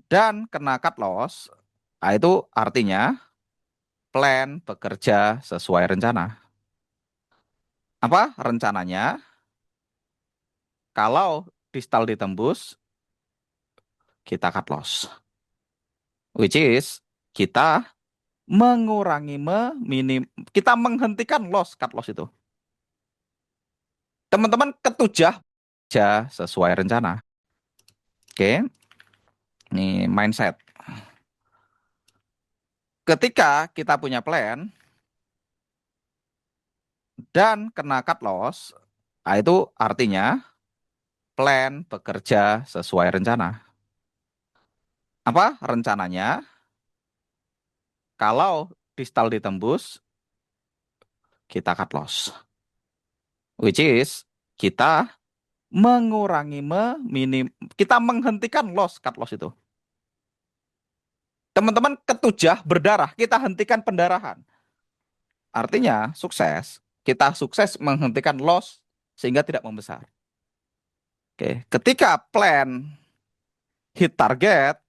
dan kena cut loss, nah itu artinya plan bekerja sesuai rencana. Apa rencananya? Kalau distal ditembus, kita cut loss. Which is kita kita menghentikan loss, cut loss itu. Teman-teman ketujah bekerja sesuai rencana. Oke, ini mindset. Ketika kita punya plan dan kena cut loss, nah itu artinya plan bekerja sesuai rencana. Apa rencananya? Kalau distal ditembus, kita cut loss. Which is kita kita menghentikan loss, cut loss itu. Teman-teman ketujah berdarah, kita hentikan pendarahan. Artinya sukses. Kita sukses menghentikan loss sehingga tidak membesar. Oke, ketika plan hit target,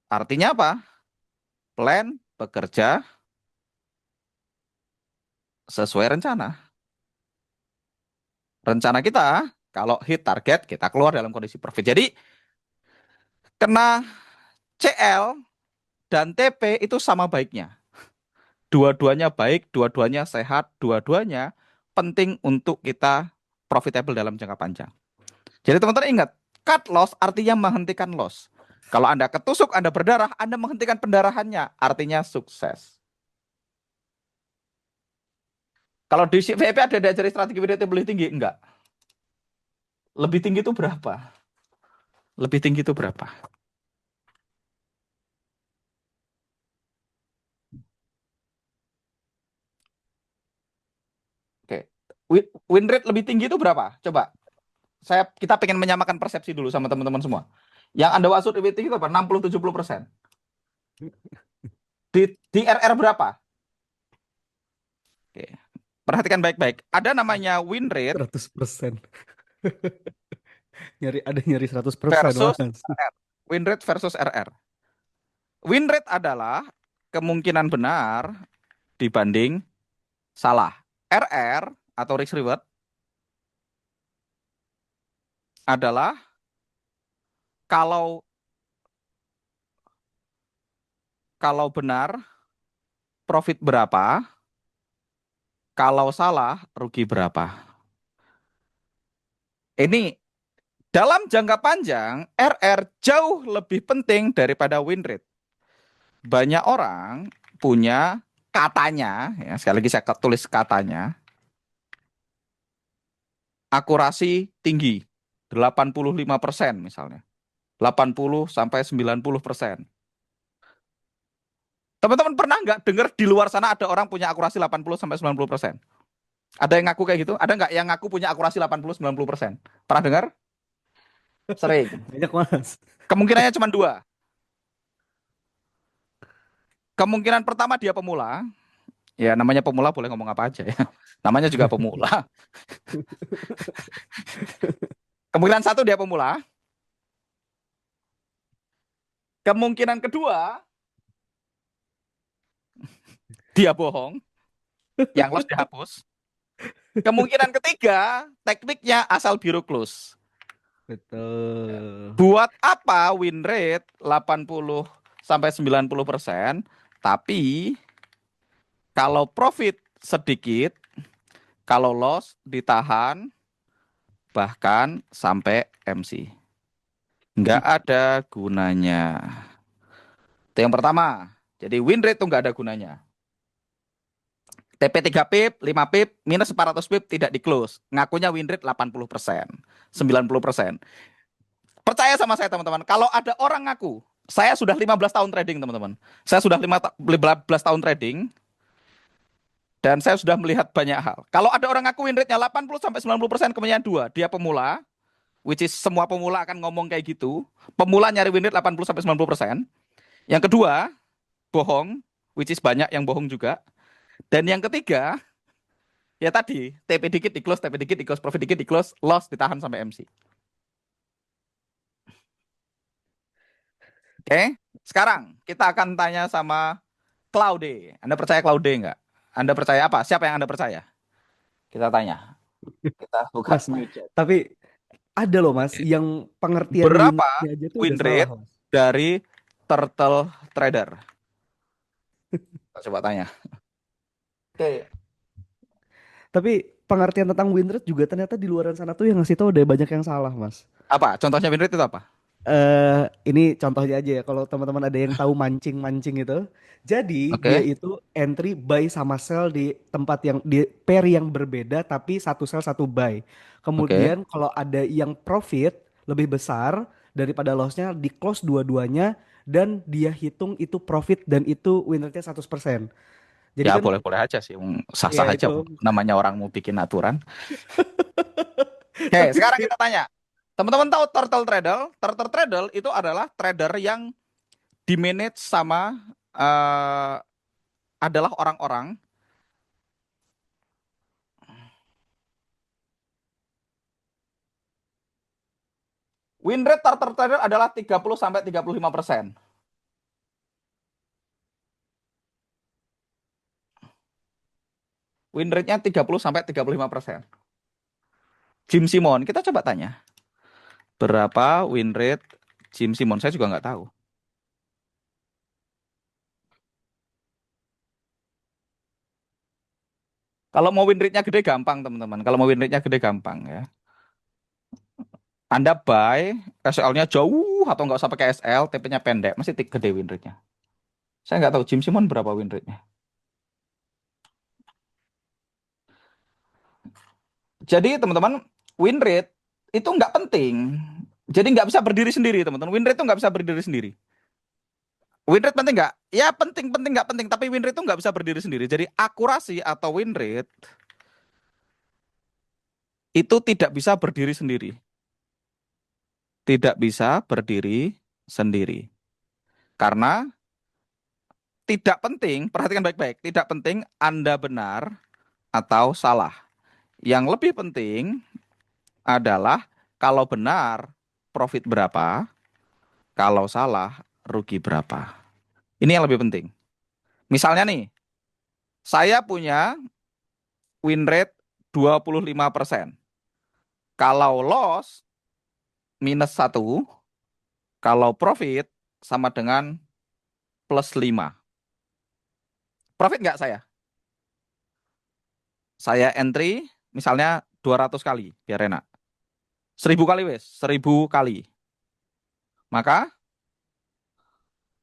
artinya apa? Plan bekerja sesuai rencana. Rencana kita, kalau hit target, kita keluar dalam kondisi profit. Jadi, kena CL dan TP itu sama baiknya. Dua-duanya baik, dua-duanya sehat, dua-duanya penting untuk kita profitable dalam jangka panjang. Jadi teman-teman ingat, cut loss artinya menghentikan loss. Kalau Anda ketusuk, Anda berdarah, Anda menghentikan pendarahannya, artinya sukses. Kalau di VIP ada diajari strategi WDT lebih tinggi? Enggak. Lebih tinggi itu berapa? Lebih tinggi itu berapa? Oke. Win rate lebih tinggi itu berapa? Coba. Kita pengen menyamakan persepsi dulu sama teman-teman semua. Yang Anda maksud lebih tinggi itu apa? 60-70%. Di RR berapa? Oke. Perhatikan baik-baik. Ada namanya win rate 100%. Nyari 100%, versus Mas. RR. Win rate versus RR. Win rate adalah kemungkinan benar dibanding salah. RR atau risk reward adalah kalau kalau benar profit berapa, kalau salah rugi berapa. Ini dalam jangka panjang RR jauh lebih penting daripada win rate. Banyak orang punya katanya, ya, sekali lagi saya tulis katanya, akurasi tinggi, 85% misalnya. 80-90%. Teman-teman pernah nggak dengar di luar sana ada orang punya akurasi 80-90%? Ada yang ngaku kayak gitu? Ada nggak yang ngaku punya akurasi 80-90%? Pernah dengar? Sering. Banyak, Mas. Kemungkinannya cuma dua. Kemungkinan pertama dia pemula. Ya namanya pemula boleh ngomong apa aja ya. Namanya juga pemula. Kemungkinan satu dia pemula. Kemungkinan kedua dia bohong. Yang loss dihapus. Kemungkinan ketiga tekniknya asal biru close. Betul. Buat apa win rate 80-90%, tapi kalau profit sedikit, kalau loss ditahan bahkan sampai MC. Nggak ada gunanya. Itu yang pertama. Jadi win rate itu nggak ada gunanya. TP 3 pip, 5 pip, minus 400 pip tidak di close. Ngakunya win rate 80%, 90%. Percaya sama saya teman-teman, kalau ada orang ngaku, saya sudah 15 tahun trading teman-teman. Saya sudah 15 tahun trading dan saya sudah melihat banyak hal. Kalau ada orang ngaku win rate-nya 80-90%, kemudian dua, dia pemula, which is semua pemula akan ngomong kayak gitu. Pemula nyari win rate 80-90%. Yang kedua, bohong, which is banyak yang bohong juga. Dan yang ketiga, ya tadi, TP dikit di close, TP dikit di close, profit dikit di close, loss ditahan sampai MC. Oke, sekarang kita akan tanya sama Claude. Anda percaya Claude nggak? Anda percaya apa? Siapa yang Anda percaya? Kita tanya. Kita buka Mas, new chat. tapi ada loh Mas yang pengertian win Berapa rate-nya aja tuh win udah salah rate Mas. dari Turtle Trader? Kita coba tanya. Oke. Tapi pengertian tentang win rate juga ternyata di luaran sana tuh yang ngasih tahu udah banyak yang salah Mas. Apa? Contohnya win rate itu apa? Ini contohnya aja ya, kalau teman-teman ada yang tahu mancing-mancing itu. Jadi dia Oke. itu entry buy sama sell di tempat yang di pair yang berbeda tapi satu sell satu buy. Oke. Kemudian kalau ada yang profit lebih besar daripada lossnya di close dua-duanya dan dia hitung itu profit dan itu win rate-nya 100%. Jadi Ya kan boleh-boleh aja sih. ya Sah-sah aja. itu. Namanya orang mau bikin aturan. Oke, sekarang kita tanya. Teman-teman tahu Turtle Trader? Turtle Trader itu adalah trader yang dimanage sama adalah orang-orang. Win rate Turtle Trader adalah 30 sampai 35%. Win rate-nya 30 sampai 35%. Jim Simon, kita coba tanya. Berapa win rate Jim Simon? Saya juga nggak tahu. Kalau mau win rate-nya gede gampang, teman-teman. Kalau mau win rate-nya gede gampang ya. Anda buy, SL-nya jauh atau nggak usah pakai SL, TP-nya pendek, masih gede win rate-nya. Saya nggak tahu Jim Simon berapa win rate-nya. Jadi teman-teman, win rate itu nggak penting. Jadi nggak bisa berdiri sendiri, teman-teman. Win rate itu nggak bisa berdiri sendiri. Win rate penting nggak? Ya penting, penting nggak penting. Tapi win rate itu nggak bisa berdiri sendiri. Jadi akurasi atau win rate itu tidak bisa berdiri sendiri. Tidak bisa berdiri sendiri. Karena tidak penting, perhatikan baik-baik. Tidak penting Anda benar atau salah. Yang lebih penting adalah kalau benar profit berapa, kalau salah rugi berapa. Ini yang lebih penting. Misalnya nih, saya punya win rate 25%. Kalau loss minus 1, kalau profit sama dengan plus 5. Profit nggak saya? Saya entry misalnya 200 kali, biar enak. 1000 kali wes, 1000 kali. Maka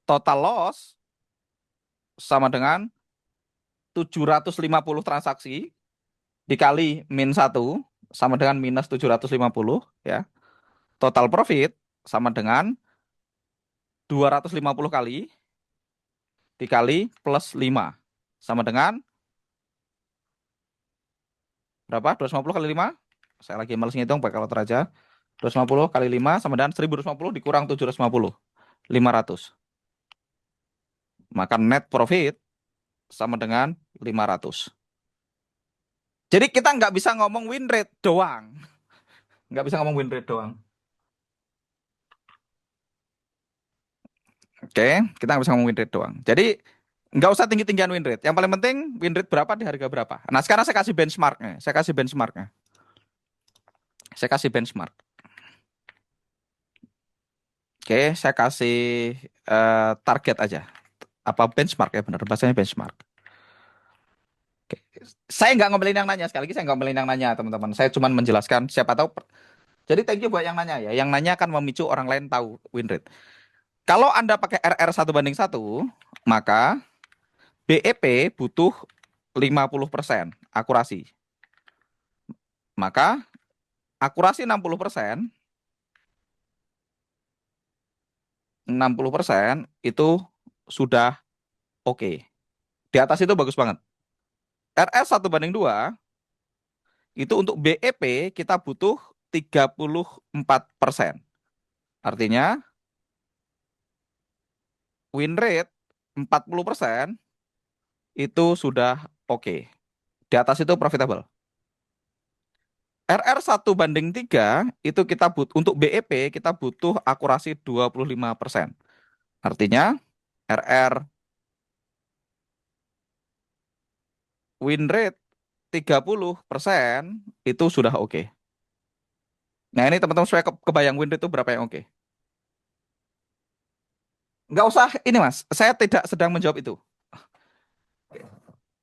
total loss sama dengan 750 transaksi dikali min 1 sama dengan minus 750 ya. Total profit sama dengan 250 kali dikali plus 5 sama dengan berapa? 250 kali 5. Saya lagi males ngitung pakai kalkulator aja. 250 kali 5 sama dengan 1250 dikurang 750. 500. Maka net profit sama dengan 500. Jadi kita nggak bisa ngomong win rate doang. Nggak bisa ngomong win rate doang. Oke, kita nggak bisa ngomong win rate doang. Jadi nggak usah tinggi-tinggian win rate. Yang paling penting win rate berapa di harga berapa. Nah sekarang saya kasih benchmarknya. Saya kasih benchmarknya. Saya kasih benchmark. Oke, saya kasih target aja. Apa benchmark ya benar? Bahasanya benchmark. Oke. Saya nggak ngomelin yang nanya. Sekali lagi saya nggak ngomelin yang nanya, teman-teman. Saya cuma menjelaskan siapa tahu. Jadi thank you buat yang nanya ya. Yang nanya akan memicu orang lain tahu win rate. Kalau Anda pakai RR 1:1, maka BEP butuh 50% akurasi. Maka akurasi 60%, 60% itu sudah oke. Di atas itu bagus banget. RR 1:2 itu untuk BEP kita butuh 34%. Artinya win rate 40% itu sudah oke. Di atas itu profitable. RR 1:3 itu kita untuk BEP kita butuh akurasi 25%. Artinya RR win rate 30% itu sudah oke. Nah ini teman-teman supaya kebayang win rate itu berapa yang oke. Nggak usah ini mas, saya tidak sedang menjawab itu.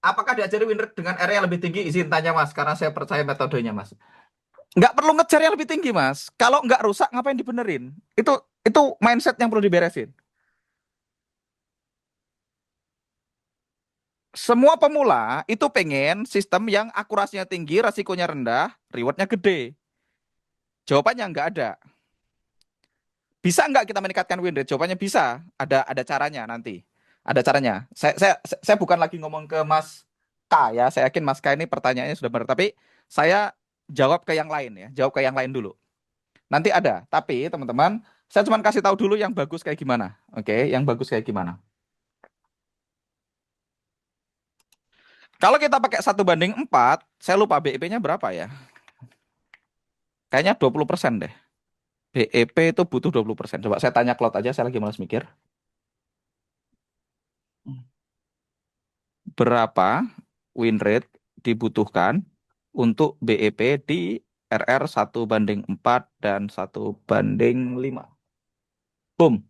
Apakah diajari win rate dengan R yang lebih tinggi? Izin tanya mas, karena saya percaya metodenya mas. Nggak perlu ngejar yang lebih tinggi mas. Kalau nggak rusak ngapain dibenerin? Itu mindset yang perlu diberesin. Semua pemula itu pengen sistem yang akurasinya tinggi, resikonya rendah, rewardnya gede. Jawabannya nggak ada. Bisa nggak kita meningkatkan win rate? Jawabannya bisa. Ada caranya nanti. Ada caranya. Saya bukan lagi ngomong ke Mas K ya. Saya yakin Mas K ini pertanyaannya sudah benar. Tapi saya jawab ke yang lain ya. Jawab ke yang lain dulu. Nanti ada. Tapi teman-teman, saya cuma kasih tahu dulu yang bagus kayak gimana. Oke, yang bagus kayak gimana. Kalau kita pakai 1:4, saya lupa BEP-nya berapa ya? Kayaknya 20% deh. BEP itu butuh 20%. Coba saya tanya Cloud aja, saya lagi malas mikir. Berapa win rate dibutuhkan untuk BEP di RR 1:4 dan 1:5? Boom,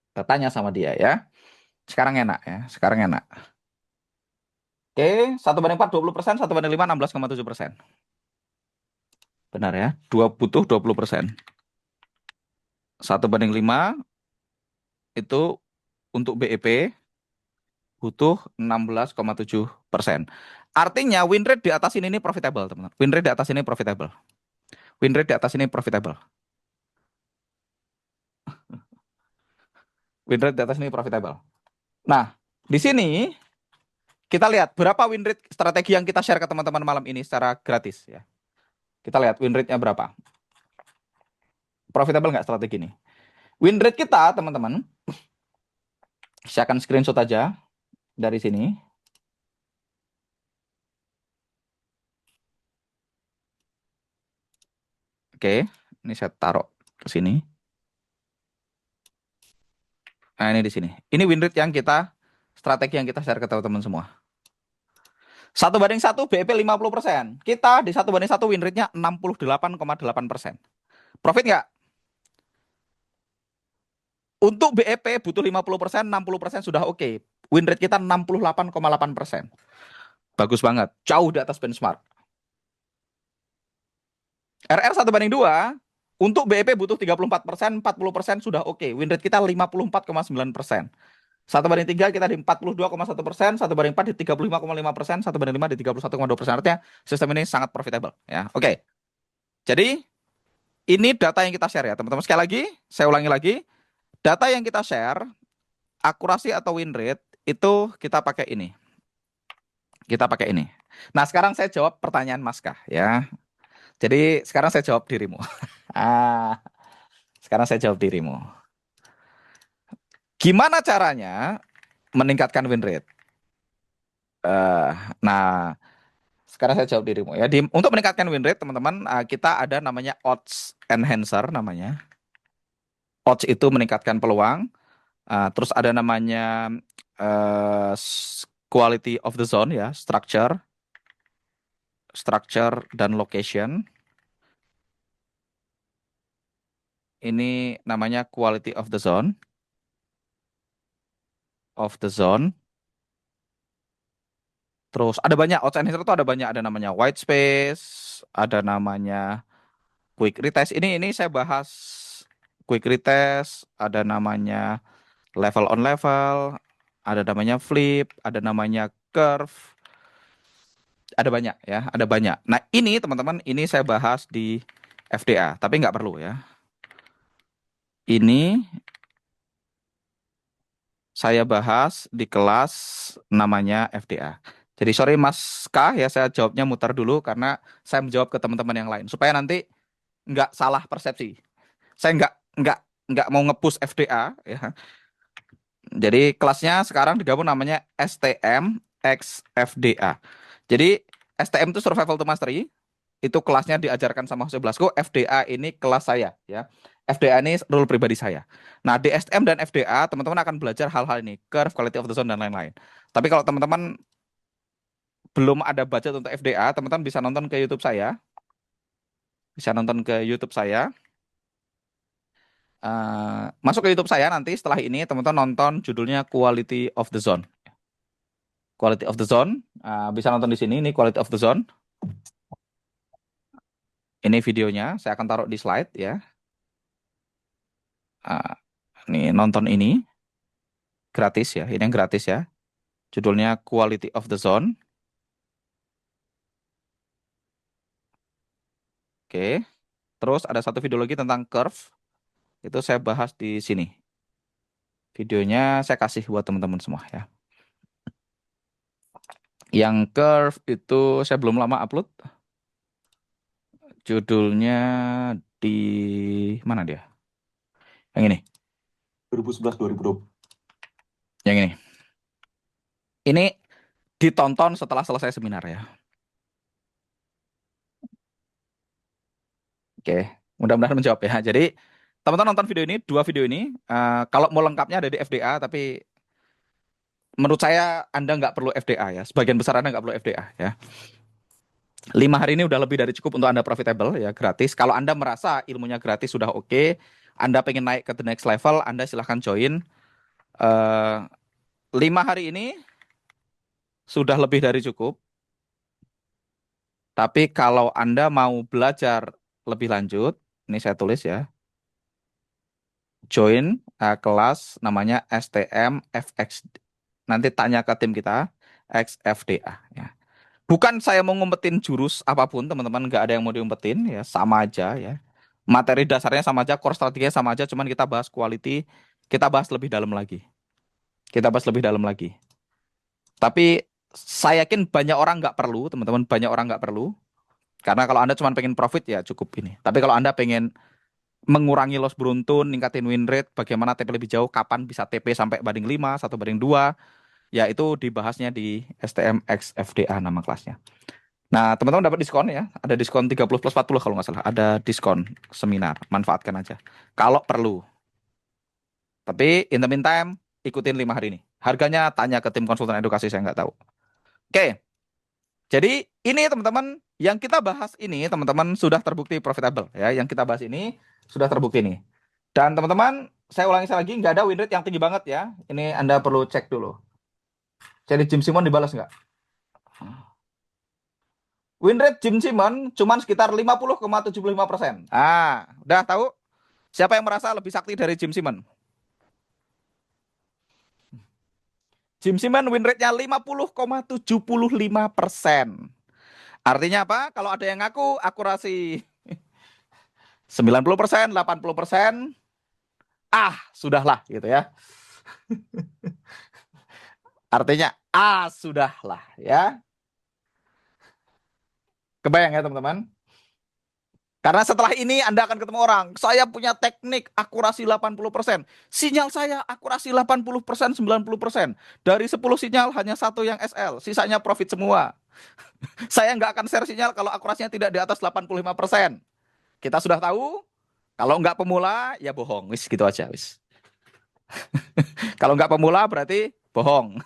kita tanya sama dia ya. Sekarang enak ya, sekarang enak. Oke, 1:4 20%, 1:5 16,7%. Benar ya, butuh 20%. 1:5 itu untuk BEP butuh 16,7%. Artinya win rate di atas ini profitable, teman-teman. Win rate di atas ini profitable. Win rate di atas ini profitable. Win rate di atas ini profitable. Nah, di sini kita lihat berapa win rate strategi yang kita share ke teman-teman malam ini secara gratis ya. Kita lihat win rate-nya berapa. Profitable nggak strategi ini? Win rate kita, teman-teman, saya akan screenshot aja dari sini. Oke, ini saya taruh ke sini. Nah, ini di sini. Ini win rate yang kita, strategi yang kita share ke teman-teman semua. 1:1 BEP 50%. Kita di 1:1 win rate-nya 68,8%. Profit nggak? Untuk BEP butuh 50%, 60% sudah oke. Win rate kita 68,8%. Bagus banget. Jauh di atas benchmark. RR 1:2, untuk BEP butuh 34%, 40% sudah oke. Win rate kita 54,9%. 1:3 kita di 42,1%, 1:4 di 35,5%, 1:5 di 31,2%. Artinya sistem ini sangat profitable. Ya, oke. Jadi ini data yang kita share ya, teman-teman. Sekali lagi, saya ulangi lagi. Data yang kita share, akurasi atau win rate, itu kita pakai ini. Kita pakai ini. Nah, sekarang saya jawab pertanyaan Mas Kah, ya. Jadi, sekarang saya jawab dirimu. Sekarang saya jawab dirimu. Gimana caranya meningkatkan win rate? Nah, sekarang saya jawab dirimu ya. Untuk meningkatkan win rate, teman-teman, kita ada namanya odds enhancer namanya. Odds itu meningkatkan peluang. Terus ada namanya uh, quality of the zone ya, structure dan location. Ini namanya quality of the zone. Terus ada banyak odds enhancer itu ada banyak, ada namanya white space, ada namanya quick retest. Ini saya bahas quick retest, ada namanya level on level, ada namanya flip, ada namanya curve, ada banyak ya, ada banyak. Nah ini teman-teman, ini saya bahas di FDA, tapi nggak perlu ya. Ini saya bahas di kelas namanya FDA. Jadi sorry Mas K ya, saya jawabnya mutar dulu karena saya menjawab ke teman-teman yang lain supaya nanti nggak salah persepsi. Saya nggak mau nge-push FDA ya. Jadi kelasnya sekarang digabung namanya STM X FDA. Jadi STM itu Survival to Mastery, itu kelasnya diajarkan sama Jose Blasco, FDA ini kelas saya ya. FDA ini rule pribadi saya. Nah, di STM dan FDA teman-teman akan belajar hal-hal ini, curve, quality of the zone dan lain-lain. Tapi kalau teman-teman belum ada budget untuk FDA, teman-teman bisa nonton ke YouTube saya. Bisa nonton ke YouTube saya. Masuk ke YouTube saya nanti setelah ini teman-teman nonton judulnya Quality of the Zone. Quality of the Zone. Bisa nonton di sini, ini Quality of the Zone. Ini videonya, saya akan taruh di slide ya. Nih nonton ini gratis ya, ini yang gratis ya. Judulnya Quality of the Zone. Oke. Terus ada satu video lagi tentang curve. Itu saya bahas di sini. Videonya saya kasih buat teman-teman semua ya. Yang curve itu saya belum lama upload. Judulnya di mana dia? Yang ini. 2011-2020. Yang ini. Ini ditonton setelah selesai seminar ya. Oke, mudah-mudahan menjawab ya. Jadi teman-teman nonton video ini, dua video ini. Kalau mau lengkapnya ada di FDA, tapi menurut saya Anda nggak perlu FDA ya. Sebagian besar Anda nggak perlu FDA ya. 5 hari ini udah lebih dari cukup untuk Anda profitable ya, gratis. Kalau Anda merasa ilmunya gratis sudah oke, Anda pengen naik ke the next level, Anda silahkan join. 5 hari ini sudah lebih dari cukup. Tapi kalau Anda mau belajar lebih lanjut, ini saya tulis ya, join kelas namanya STM FX. Nanti tanya ke tim kita, XFDA ya. Bukan saya mau ngumpetin jurus apapun, teman-teman, nggak ada yang mau diumpetin ya, sama aja ya. Materi dasarnya sama aja, core strateginya sama aja, cuman kita bahas quality, kita bahas lebih dalam lagi. Kita bahas lebih dalam lagi. Tapi saya yakin banyak orang nggak perlu, teman-teman, banyak orang nggak perlu. Karena kalau Anda cuma pengen profit ya cukup ini. Tapi kalau Anda pengen mengurangi loss beruntun, ningkatin win rate, bagaimana TP lebih jauh, kapan bisa TP sampai banding 5, 1/2, ya itu dibahasnya di STM X FDA nama kelasnya. Nah, teman-teman dapat diskon ya. Ada diskon 30 plus 40 kalau nggak salah. Ada diskon seminar. Manfaatkan aja. Kalau perlu. Tapi in the meantime, ikutin 5 hari ini. Harganya tanya ke tim konsultan edukasi, saya nggak tahu. Oke. Jadi ini teman-teman, yang kita bahas ini teman-teman sudah terbukti profitable ya. Yang kita bahas ini sudah terbukti nih. Dan teman-teman, saya ulangi sekali lagi, nggak ada win rate yang tinggi banget ya. Ini Anda perlu cek dulu. Jadi Jim Simon dibalas nggak? Win rate Jim Simon cuma sekitar 50,75%. Udah tahu? Siapa yang merasa lebih sakti dari Jim Simon? Jim Simon win rate-nya 50,75%. Artinya apa? Kalau ada yang ngaku akurasi 90%, 80%, sudahlah gitu ya. Artinya, sudahlah ya. Kebayang ya teman-teman? Karena setelah ini Anda akan ketemu orang, saya punya teknik akurasi 80%. Sinyal saya akurasi 80%, 90%. Dari 10 sinyal hanya satu yang SL, sisanya profit semua. Saya nggak akan share sinyal kalau akurasinya tidak di atas 85%. Kita sudah tahu, kalau nggak pemula, ya bohong. Wis gitu aja, wis. Kalau nggak pemula berarti bohong.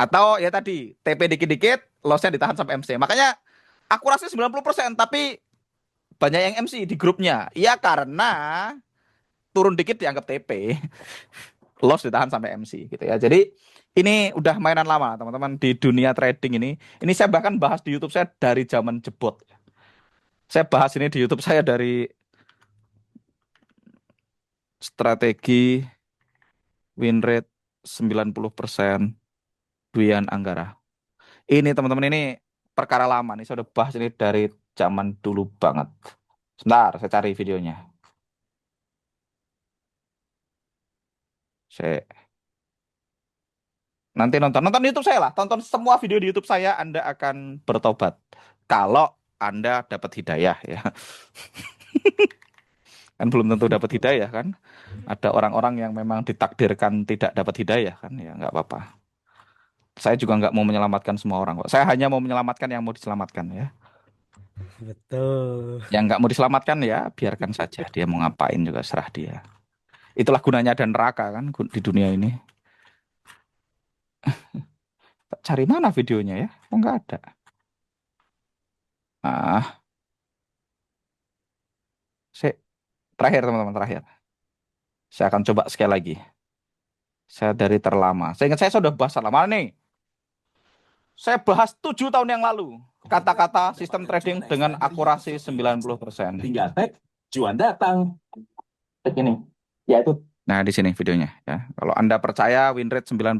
Atau ya tadi, TP dikit-dikit, lossnya ditahan sampai MC. Makanya akurasi 90%, tapi banyak yang MC di grupnya. Ya karena turun dikit dianggap TP, loss ditahan sampai MC gitu ya. Jadi ini udah mainan lama teman-teman di dunia trading ini. Ini saya bahkan bahas di YouTube saya dari zaman jebot. Saya bahas ini di YouTube saya dari strategi win rate 90% Dwian Anggara. Ini teman-teman ini perkara lama nih. Saya udah bahas ini dari zaman dulu banget. Sebentar, saya cari videonya. Saya nanti nonton YouTube saya lah. Tonton semua video di YouTube saya, Anda akan bertobat. Kalau Anda dapat hidayah ya. Kan belum tentu dapat hidayah kan. Ada orang-orang yang memang ditakdirkan tidak dapat hidayah kan, ya nggak apa-apa. Saya juga nggak mau menyelamatkan semua orang kok. Saya hanya mau menyelamatkan yang mau diselamatkan ya. Betul. Yang nggak mau diselamatkan ya biarkan saja. Dia mau ngapain juga serah dia. Itulah gunanya dan neraka kan di dunia ini. Cari mana videonya ya? Oh nggak ada. Ah, saya terakhir teman-teman terakhir. Saya akan coba sekali lagi. Saya dari terlama. Saya ingat saya sudah bahas lama nih. Saya bahas 7 tahun yang lalu. Kata-kata sistem trading dengan akurasi 90%. Tinggal tag, cuan datang. Tag ini. Ya itu. Nah, di sini videonya ya. Kalau Anda percaya win rate 90%,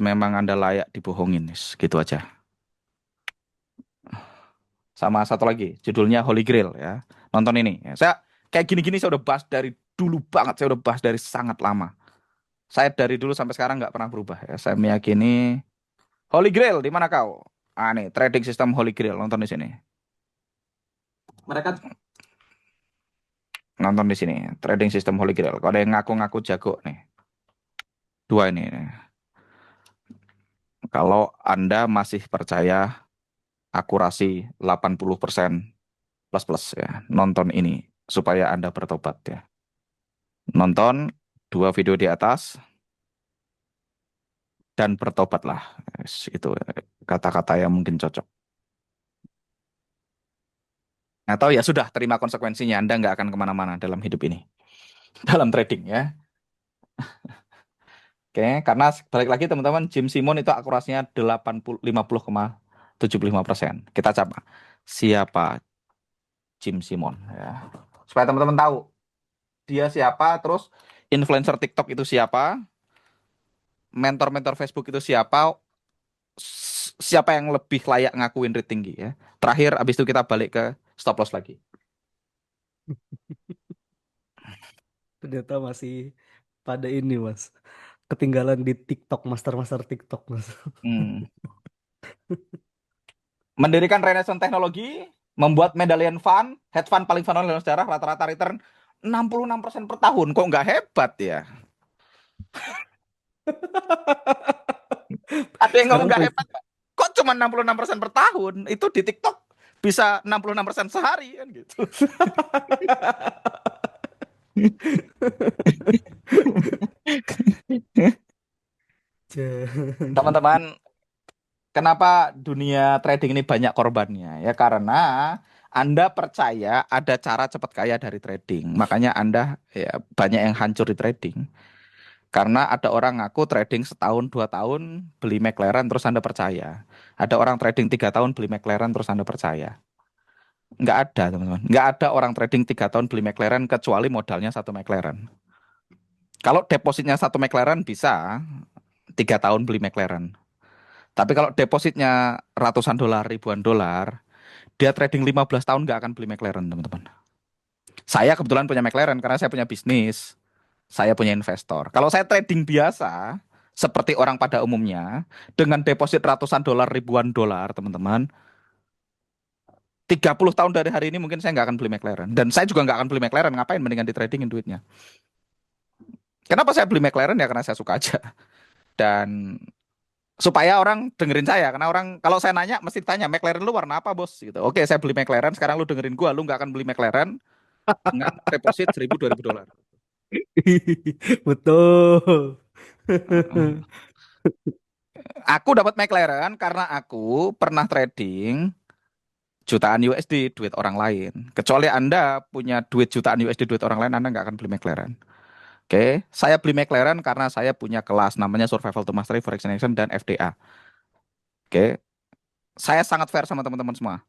memang Anda layak dibohongin. Gitu aja. Sama satu lagi, judulnya Holy Grail ya. Nonton ini. Ya. Saya kayak gini-gini saya udah bahas dari dulu banget. Saya udah bahas dari sangat lama. Saya dari dulu sampai sekarang nggak pernah berubah ya. Saya meyakini Holy Grail di mana kau? Ah nih, trading system Holy Grail. Nonton di sini. Mereka Nonton di sini. Trading system Holy Grail. Kalau ada yang ngaku-ngaku jago nih. Dua ini. Kalau Anda masih percaya akurasi 80% plus-plus ya, nonton ini supaya Anda bertobat ya. Nonton 2 video di atas dan bertobatlah. Itu kata-kata yang mungkin cocok. Atau ya sudah, terima konsekuensinya. Anda nggak akan kemana-mana dalam hidup ini. Dalam trading ya. Oke, karena balik lagi teman-teman, Jim Simon itu akurasinya 50,75%. Kita coba. Siapa Jim Simon ya. Supaya teman-teman tahu dia siapa, terus influencer TikTok itu siapa, mentor-mentor Facebook itu siapa, siapa yang lebih layak ngakuin rate tinggi ya. Terakhir abis itu kita balik ke stop loss lagi. Ternyata masih pada ini, Mas. Ketinggalan di TikTok, master-master TikTok, Mas. Hmm. Mendirikan Renaissance Teknologi, membuat medallion fund, hedge fund paling fenomenal dalam sejarah, rata-rata return 66% per tahun. Kok nggak hebat ya? Ada yang ngomong Sekarang nggak hebat, kok cuma 66% per tahun? Itu di TikTok bisa 66% sehari kan gitu. Teman-teman, kenapa dunia trading ini banyak korbannya? Ya karena Anda percaya ada cara cepat kaya dari trading. Makanya Anda ya banyak yang hancur di trading. Karena ada orang ngaku trading setahun 2 tahun beli McLaren terus Anda percaya. Ada orang trading 3 tahun beli McLaren terus Anda percaya. Nggak ada teman-teman. Nggak ada orang trading 3 tahun beli McLaren kecuali modalnya satu McLaren. Kalau depositnya satu McLaren bisa 3 tahun beli McLaren. Tapi kalau depositnya ratusan dolar, ribuan dolar, dia trading 15 tahun nggak akan beli McLaren teman-teman. Saya kebetulan punya McLaren karena saya punya bisnis. Saya punya investor. Kalau saya trading biasa, seperti orang pada umumnya, dengan deposit ratusan dolar, ribuan dolar, teman-teman, 30 tahun dari hari ini mungkin saya nggak akan beli McLaren. Dan saya juga nggak akan beli McLaren, ngapain mendingan di tradingin duitnya. Kenapa saya beli McLaren? Ya karena saya suka aja. Dan supaya orang dengerin saya, karena orang, kalau saya nanya, mesti tanya, McLaren lu warna apa bos? Gitu. Oke, saya beli McLaren, sekarang lu dengerin gua, lu nggak akan beli McLaren dengan deposit 1.000 2.000 dolar. Betul. Aku dapat McLaren karena aku pernah trading jutaan USD duit orang lain. Kecuali Anda punya duit jutaan USD duit orang lain, Anda nggak akan beli McLaren. Oke, saya beli McLaren karena saya punya kelas namanya Survival to Mastery, Forex in Action, dan FDA. Oke, saya sangat fair sama teman-teman semua.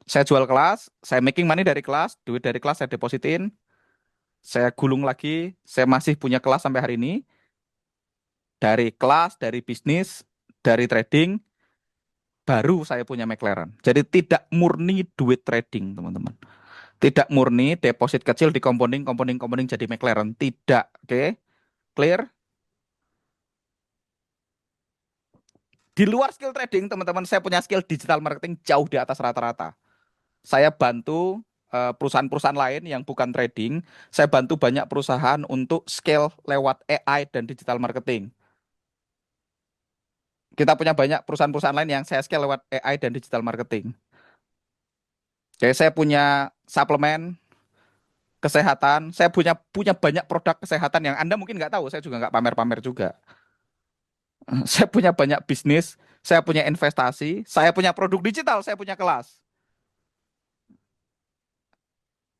Saya jual kelas, saya making money dari kelas, duit dari kelas saya depositin, saya gulung lagi, saya masih punya kelas sampai hari ini. Dari kelas, dari bisnis, dari trading, baru saya punya McLaren. Jadi tidak murni duit trading, teman-teman. Tidak murni deposit kecil di compounding, compounding, compounding jadi McLaren. Tidak. Oke, clear? Di luar skill trading, teman-teman, saya punya skill digital marketing jauh di atas rata-rata. Saya bantu perusahaan-perusahaan lain yang bukan trading. Saya bantu banyak perusahaan untuk scale lewat AI dan digital marketing. Kita punya banyak perusahaan-perusahaan lain yang saya scale lewat AI dan digital marketing. Jadi saya punya suplemen kesehatan, saya punya punya banyak produk kesehatan yang Anda mungkin nggak tahu, saya juga nggak pamer-pamer juga. Saya punya banyak bisnis, saya punya investasi, saya punya produk digital, saya punya kelas.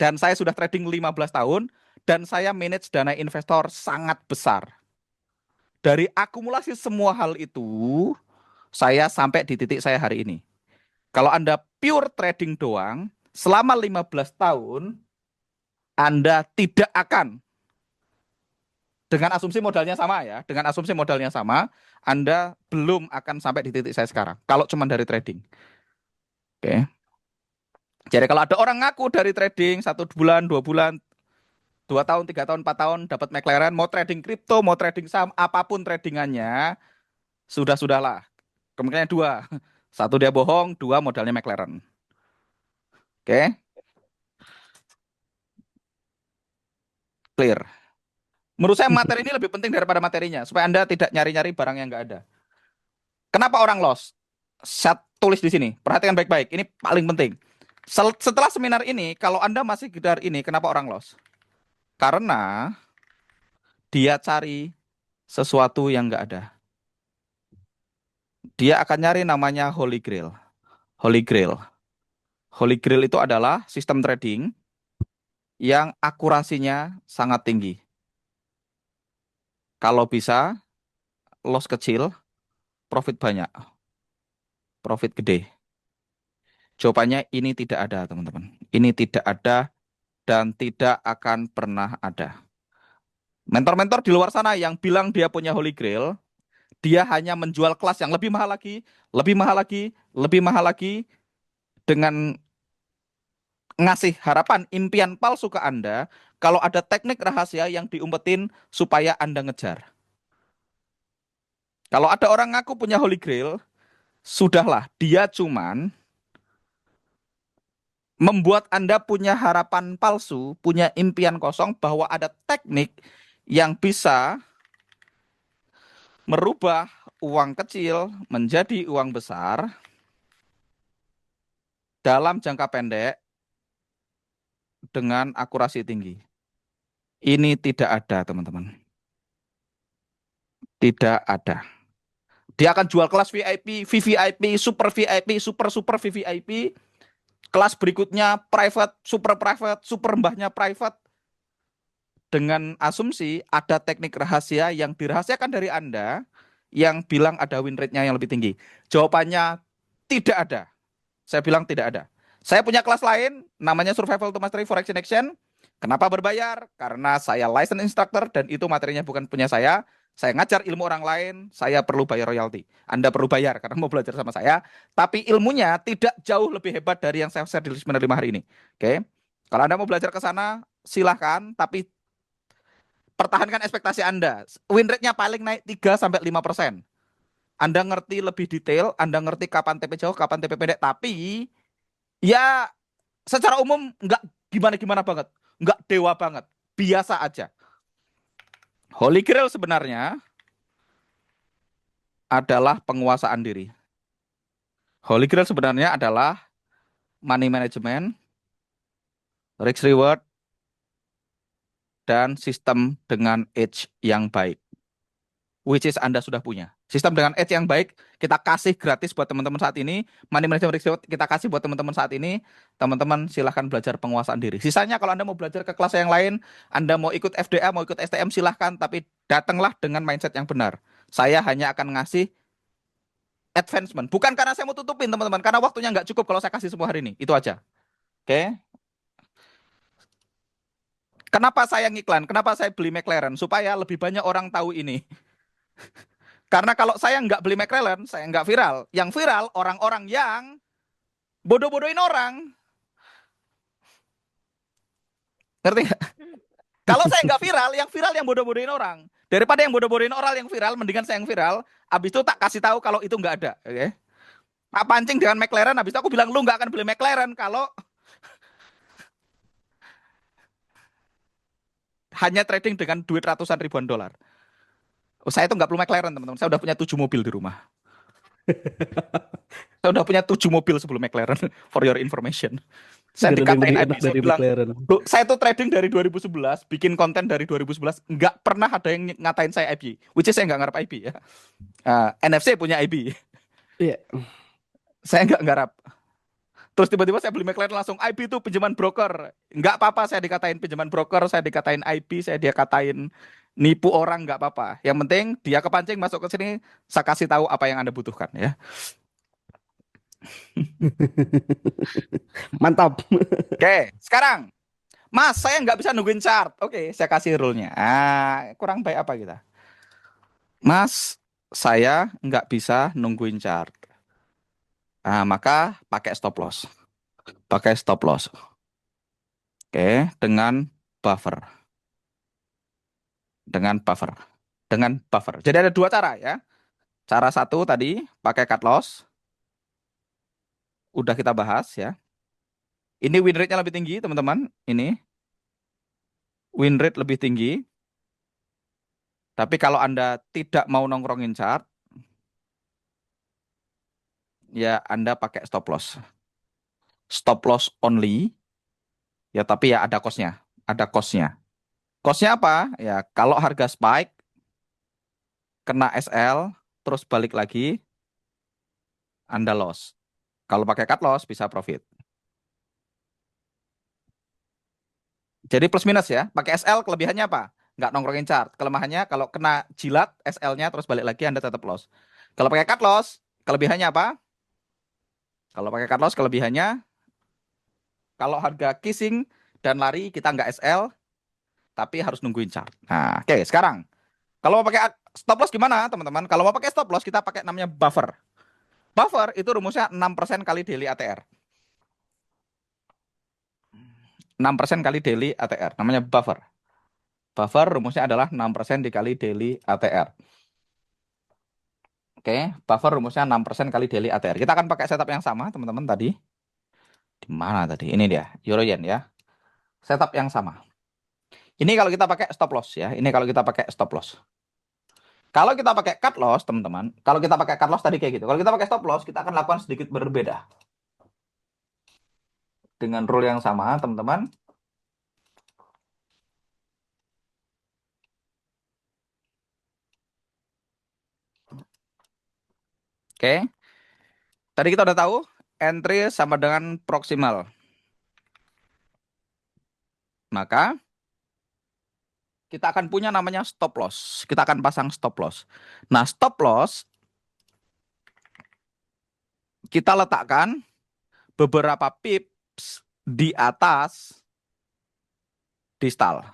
Dan saya sudah trading 15 tahun, dan saya manage dana investor sangat besar. Dari akumulasi semua hal itu, saya sampai di titik saya hari ini. Kalau Anda pure trading doang, selama 15 tahun, Anda tidak akan, dengan asumsi modalnya sama ya, dengan asumsi modalnya sama, Anda belum akan sampai di titik saya sekarang. Kalau cuma dari trading. Oke. Jadi kalau ada orang ngaku dari trading 1 bulan, 2 bulan, 2 tahun, 3 tahun, 4 tahun dapat McLaren, mau trading kripto, mau trading saham, apapun tradingannya, sudahlah. Kemungkinannya dua. Satu dia bohong, dua modalnya McLaren. Oke, clear. Menurut saya materi ini lebih penting daripada materinya, supaya Anda tidak nyari-nyari barang yang nggak ada. Kenapa orang loss? Saya tulis di sini, perhatikan baik-baik, ini paling penting. Setelah seminar ini, kalau Anda masih gedar ini, kenapa orang loss? Karena dia cari sesuatu yang nggak ada. Dia akan nyari namanya Holy Grail. Holy Grail. Holy Grail itu adalah sistem trading yang akurasinya sangat tinggi. Kalau bisa, loss kecil, profit banyak, profit gede. Jawabannya ini tidak ada, teman-teman. Ini tidak ada dan tidak akan pernah ada. Mentor-mentor di luar sana yang bilang dia punya Holy Grail, dia hanya menjual kelas yang lebih mahal lagi, lebih mahal lagi, lebih mahal lagi, dengan ngasih harapan, impian palsu ke Anda, kalau ada teknik rahasia yang diumpetin supaya Anda ngejar. Kalau ada orang ngaku punya Holy Grail, sudahlah, dia cuman membuat Anda punya harapan palsu, punya impian kosong bahwa ada teknik yang bisa merubah uang kecil menjadi uang besar dalam jangka pendek dengan akurasi tinggi. Ini tidak ada, teman-teman. Tidak ada. Dia akan jual kelas VIP, VVIP, super VIP, super VVIP, kelas berikutnya private, super mbahnya private, dengan asumsi ada teknik rahasia yang dirahasiakan dari Anda yang bilang ada win rate-nya yang lebih tinggi. Jawabannya tidak ada. Saya bilang tidak ada. Saya punya kelas lain namanya Survival to Mastery Forex in Action. Kenapa berbayar? Karena saya license instructor dan itu materinya bukan punya saya. Saya ngajar ilmu orang lain, saya perlu bayar royalti. Anda perlu bayar karena mau belajar sama saya. Tapi ilmunya tidak jauh lebih hebat dari yang saya share di seminar 5 hari ini. Oke. Kalau Anda mau belajar ke sana, silahkan. Tapi pertahankan ekspektasi Anda. Win rate-nya paling naik 3-5%. Anda ngerti lebih detail, Anda ngerti kapan TP jauh, kapan TP pendek. Tapi ya secara umum nggak gimana-gimana banget. Nggak dewa banget. Biasa aja. Holy Grail sebenarnya adalah penguasaan diri. Holy Grail sebenarnya adalah money management, risk reward, dan sistem dengan edge yang baik. Which is Anda sudah punya. Sistem dengan edge yang baik kita kasih gratis buat teman-teman saat ini. Money management risk reward kita kasih buat teman-teman saat ini. Teman-teman silahkan belajar penguasaan diri. Sisanya kalau Anda mau belajar ke kelas yang lain, Anda mau ikut FDA, mau ikut STM silahkan. Tapi datanglah dengan mindset yang benar. Saya hanya akan ngasih advancement. Bukan karena saya mau tutupin teman-teman. Karena waktunya nggak cukup kalau saya kasih semua hari ini. Itu aja. Oke. Kenapa saya ngiklan? Kenapa saya beli McLaren? Supaya lebih banyak orang tahu ini. Karena kalau saya nggak beli McLaren, saya nggak viral. Yang viral orang-orang yang bodoh-bodohin orang. Ngerti nggak? Kalau saya nggak viral, yang viral yang bodoh-bodohin orang. Daripada yang bodoh-bodohin orang yang viral, mendingan saya yang viral. Abis itu tak kasih tahu kalau itu nggak ada. Oke? Tak pancing dengan McLaren, abis itu aku bilang, lu nggak akan beli McLaren kalau hanya trading dengan duit ratusan ribuan dolar. Oh, saya itu nggak perlu McLaren, teman-teman. Saya udah punya 7 mobil di rumah. Saya udah punya 7 mobil sebelum McLaren, for your information. Saya Gak ada yang dikatain lebih IB, enak saya dari bilang, McLaren. "Loh, saya tuh trading dari 2011, bikin konten dari 2011, nggak pernah ada yang ngatain saya IB. Which is saya nggak ngarap IB ya. NFC punya IB, Iya. saya nggak ngarap. Terus tiba-tiba saya beli McLaren langsung, IB itu pinjaman broker. Nggak apa-apa saya dikatain pinjaman broker, saya dikatain IB, saya dikatain nipu orang, nggak apa-apa. Yang penting dia kepancing masuk ke sini, saya kasih tahu apa yang Anda butuhkan ya. Mantap. Oke, sekarang Mas, saya nggak bisa nungguin chart. Oke, saya kasih rule-nya. Kurang baik apa kita? Mas, saya nggak bisa nungguin chart. Maka pakai stop loss. Pakai stop loss. Oke, dengan buffer. Dengan buffer. Dengan buffer. Jadi ada dua cara ya. Cara satu tadi pakai cut loss. Udah kita bahas ya. Ini win rate-nya lebih tinggi, teman-teman. Ini win rate lebih tinggi. Tapi kalau Anda tidak mau nongkrongin chart, ya Anda pakai stop loss. Stop loss only. Ya, tapi ya ada cost-nya. Ada cost-nya. Cost-nya apa? Ya, kalau harga spike, kena SL, terus balik lagi, Anda loss. Kalau pakai cut loss, bisa profit. Jadi plus minus ya. Pakai SL, kelebihannya apa? Nggak nongkrongin chart. Kelemahannya kalau kena jilat SL-nya, terus balik lagi, Anda tetap loss. Kalau pakai cut loss, kelebihannya apa? Kalau pakai cut loss, kelebihannya, kalau harga kissing dan lari, kita nggak SL, tapi harus nungguin chart. Nah, oke, sekarang. Kalau mau pakai stop loss gimana, teman-teman? Kalau mau pakai stop loss, kita pakai namanya buffer. Buffer itu rumusnya 6% kali daily ATR. 6% kali daily ATR. Namanya buffer. Buffer rumusnya adalah 6% dikali daily ATR. Oke, buffer rumusnya 6% kali daily ATR. Kita akan pakai setup yang sama, teman-teman, tadi. Di mana tadi? Ini dia, Euro Yen ya. Setup yang sama. Ini kalau kita pakai stop loss ya. Ini kalau kita pakai stop loss. Kalau kita pakai cut loss, teman-teman. Kalau kita pakai cut loss tadi kayak gitu. Kalau kita pakai stop loss, kita akan lakukan sedikit berbeda. Dengan rule yang sama, teman-teman. Oke. Tadi kita udah tahu entry sama dengan proximal. Maka kita akan punya namanya stop loss. Kita akan pasang stop loss. Nah, stop loss kita letakkan beberapa pips di atas distal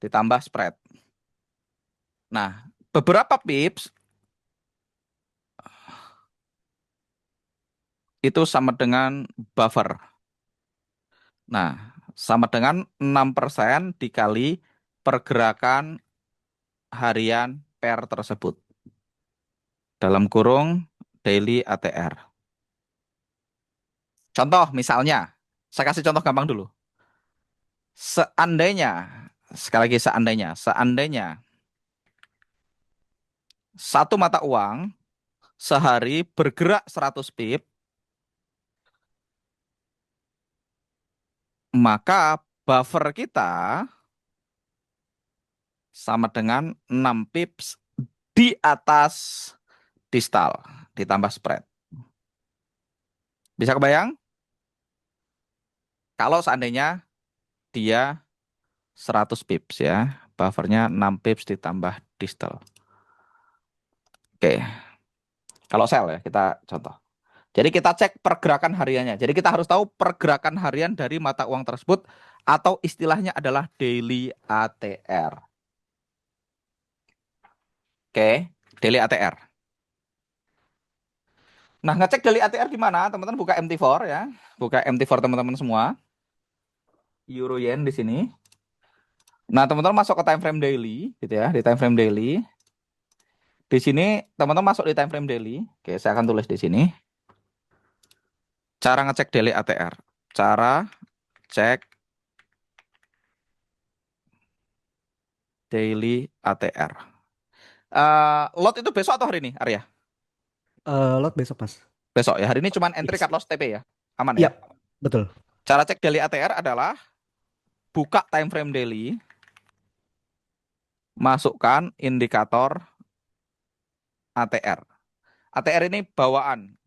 ditambah spread. Nah, beberapa pips itu sama dengan buffer. Nah, sama dengan 6% dikali pergerakan harian pair tersebut. Dalam kurung daily ATR. Contoh misalnya, saya kasih contoh gampang dulu. Seandainya, sekali lagi seandainya satu mata uang sehari bergerak 100 pip, maka buffer kita sama dengan 6 pips di atas distal ditambah spread. Bisa kebayang? Kalau seandainya dia 100 pips ya, buffernya 6 pips ditambah distal. Oke, kalau sell ya, kita contoh. Jadi kita cek pergerakan hariannya. Jadi kita harus tahu pergerakan harian dari mata uang tersebut atau istilahnya adalah daily ATR. Oke, daily ATR. Nah, ngecek daily ATR gimana? Teman-teman buka MT4 ya. Buka MT4 teman-teman semua. Euro Yen di sini. Nah, teman-teman masuk ke time frame daily gitu ya, di time frame daily. Di sini teman-teman masuk di time frame daily. Oke, saya akan tulis di sini. Cara ngecek daily ATR. Cara cek daily ATR. Lot itu besok atau hari ini, Arya? Lot besok, Mas. Besok ya. Hari ini cuman entry Yes. cut loss TP ya. Aman Iya, ya. betul. Cara cek daily ATR adalah buka time frame daily, masukkan indikator ATR. ATR ini bawaan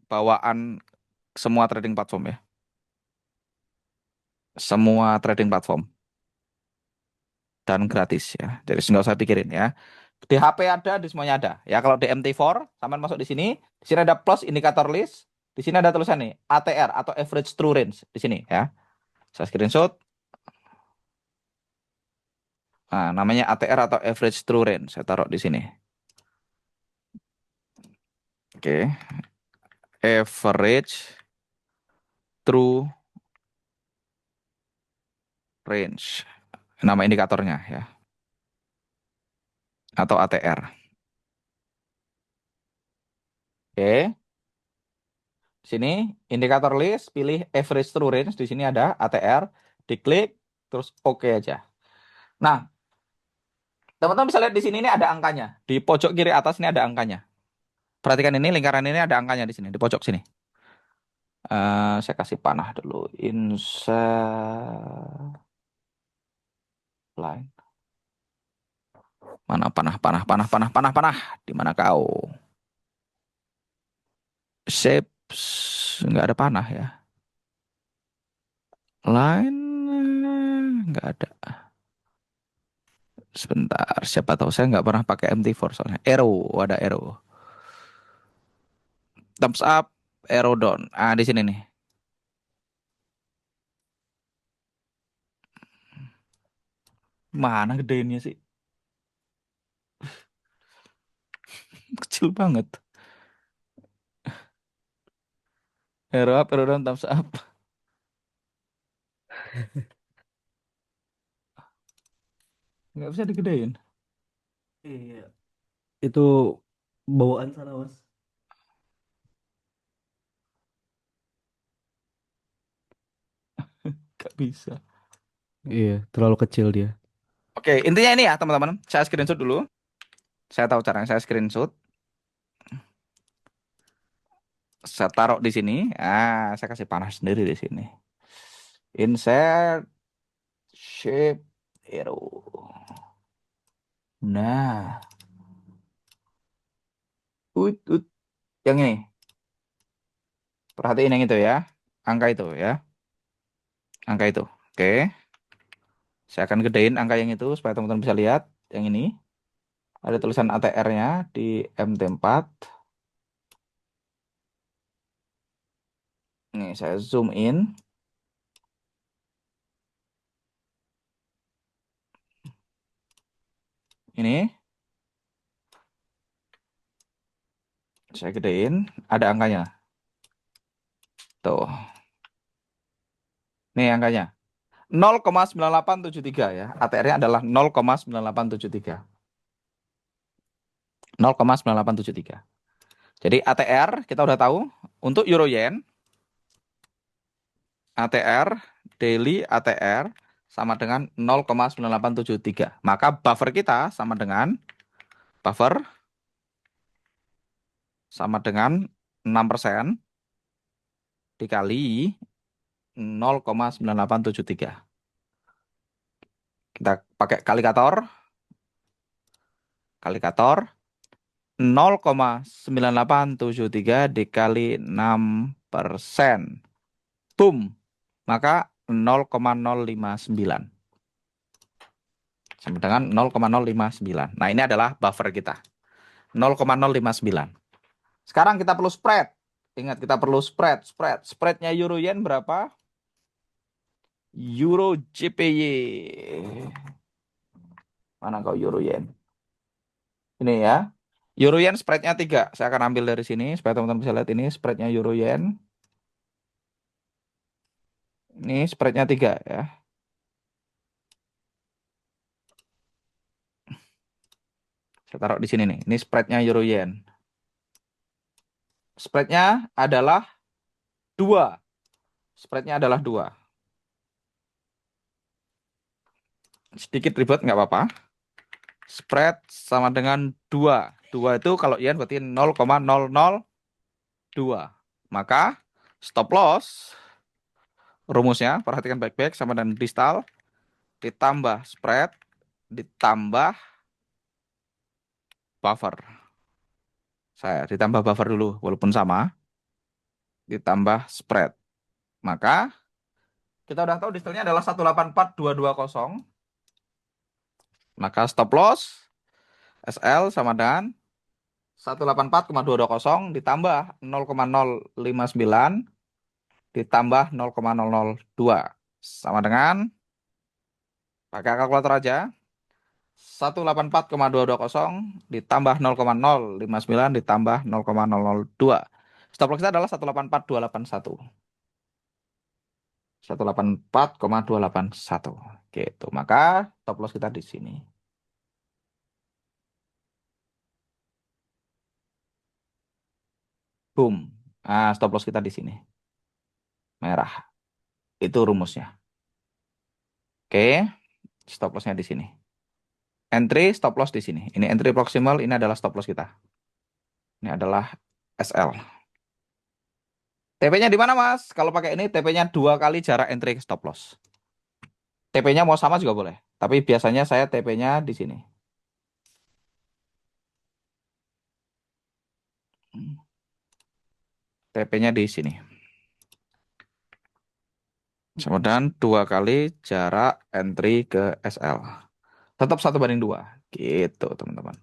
semua trading platform ya. Semua trading platform dan gratis ya. Jadi nggak usah pikirin ya. Di HP ada, di semuanya ada. Ya kalau di MT4, sampean masuk di sini ada plus indikator list, di sini ada tulisan nih ATR atau average true range di sini ya. Saya screenshot. Nah, namanya ATR atau average true range. Saya taruh di sini. Oke. Average true range. Nama indikatornya ya. Atau ATR. Oke. Sini indikator list, pilih average true range. Di sini ada ATR. Diklik, terus oke aja. Nah, teman-teman bisa lihat di sini ini ada angkanya. Di pojok kiri atas ini ada angkanya. Perhatikan ini lingkaran ini ada angkanya di sini di pojok sini. Saya kasih panah dulu. Insert line. Mana panah. Di mana kau? Shapes nggak ada panah ya. Line nggak ada. Sebentar, siapa tahu saya nggak pernah pakai MT4 soalnya. Arrow, ada arrow. Thumbs up, arrow down. Ah, di sini nih. Mana gedenya sih? Kecil banget. Arrow up, arrow down, thumbs up. Nggak bisa digedein. Iya. Itu bawaan sana, Mas. Nggak bisa. Iya, terlalu kecil dia. Oke, intinya ini ya teman-teman. Saya screenshot dulu. Saya tahu caranya. Saya screenshot. Saya taruh di sini. Saya kasih panah sendiri di sini. Insert shape arrow. Nah, ut. Yang ini. Perhatiin yang itu ya. Angka itu ya. Angka itu. Oke. Saya akan gedein angka yang itu supaya teman-teman bisa lihat. Yang ini. Ada tulisan ATR-nya di MT4. Nih, saya zoom in. Ini. Saya gedein. Ada angkanya. Tuh. Nih angkanya. 0,9873 ya. ATR-nya adalah 0,9873. 0,9873. Jadi ATR kita udah tahu untuk Euro Yen ATR daily ATR sama dengan 0,9873. Maka buffer kita sama dengan 6% dikali 0,9873. Kita pakai kalkulator. 0,9873 dikali 6%. Boom. Maka 0,059. Sama dengan 0,059. Nah, ini adalah buffer kita. 0,059. Sekarang kita perlu spread. Ingat, kita perlu spread. Spreadnya Euro Yen berapa? Euro JPY. Mana kau Euro Yen? Ini ya. Euro Yen spreadnya 3. Saya akan ambil dari sini supaya teman-teman bisa lihat ini spreadnya Euro Yen. Ini spreadnya 3 ya. Saya taruh di sini nih. Ini spreadnya Euro Yen. Spreadnya adalah 2. Spreadnya adalah 2. Sedikit ribet nggak apa-apa. Spread sama dengan 2. 2 itu kalau yen berarti 0,002. Maka stop loss rumusnya, perhatikan baik-baik, sama dengan distal ditambah spread ditambah buffer. Saya ditambah buffer dulu, walaupun sama, ditambah spread. Maka kita udah tahu distalnya adalah 184.220. Maka stop loss SL sama dengan 184,220 ditambah 0,059 ditambah 0,002 sama dengan, pakai kalkulator aja, 184,220 ditambah 0,059 ditambah 0,002. Stop loss kita adalah 184,281. 184,281. Gitu. Maka stop loss kita di sini. Boom. Nah, stop loss kita di sini. Merah. Itu rumusnya. Oke. Stop lossnya di sini. Entry stop loss di sini. Ini entry proximal, ini adalah stop loss kita. Ini adalah SL. TP-nya di mana, Mas? Kalau pakai ini TP-nya 2 kali jarak entry ke stop loss. TP-nya mau sama juga boleh. Tapi biasanya saya TP-nya di sini. TP-nya di sini. Kemudian 2 kali jarak entry ke SL. Tetap 1/2. Gitu, teman-teman.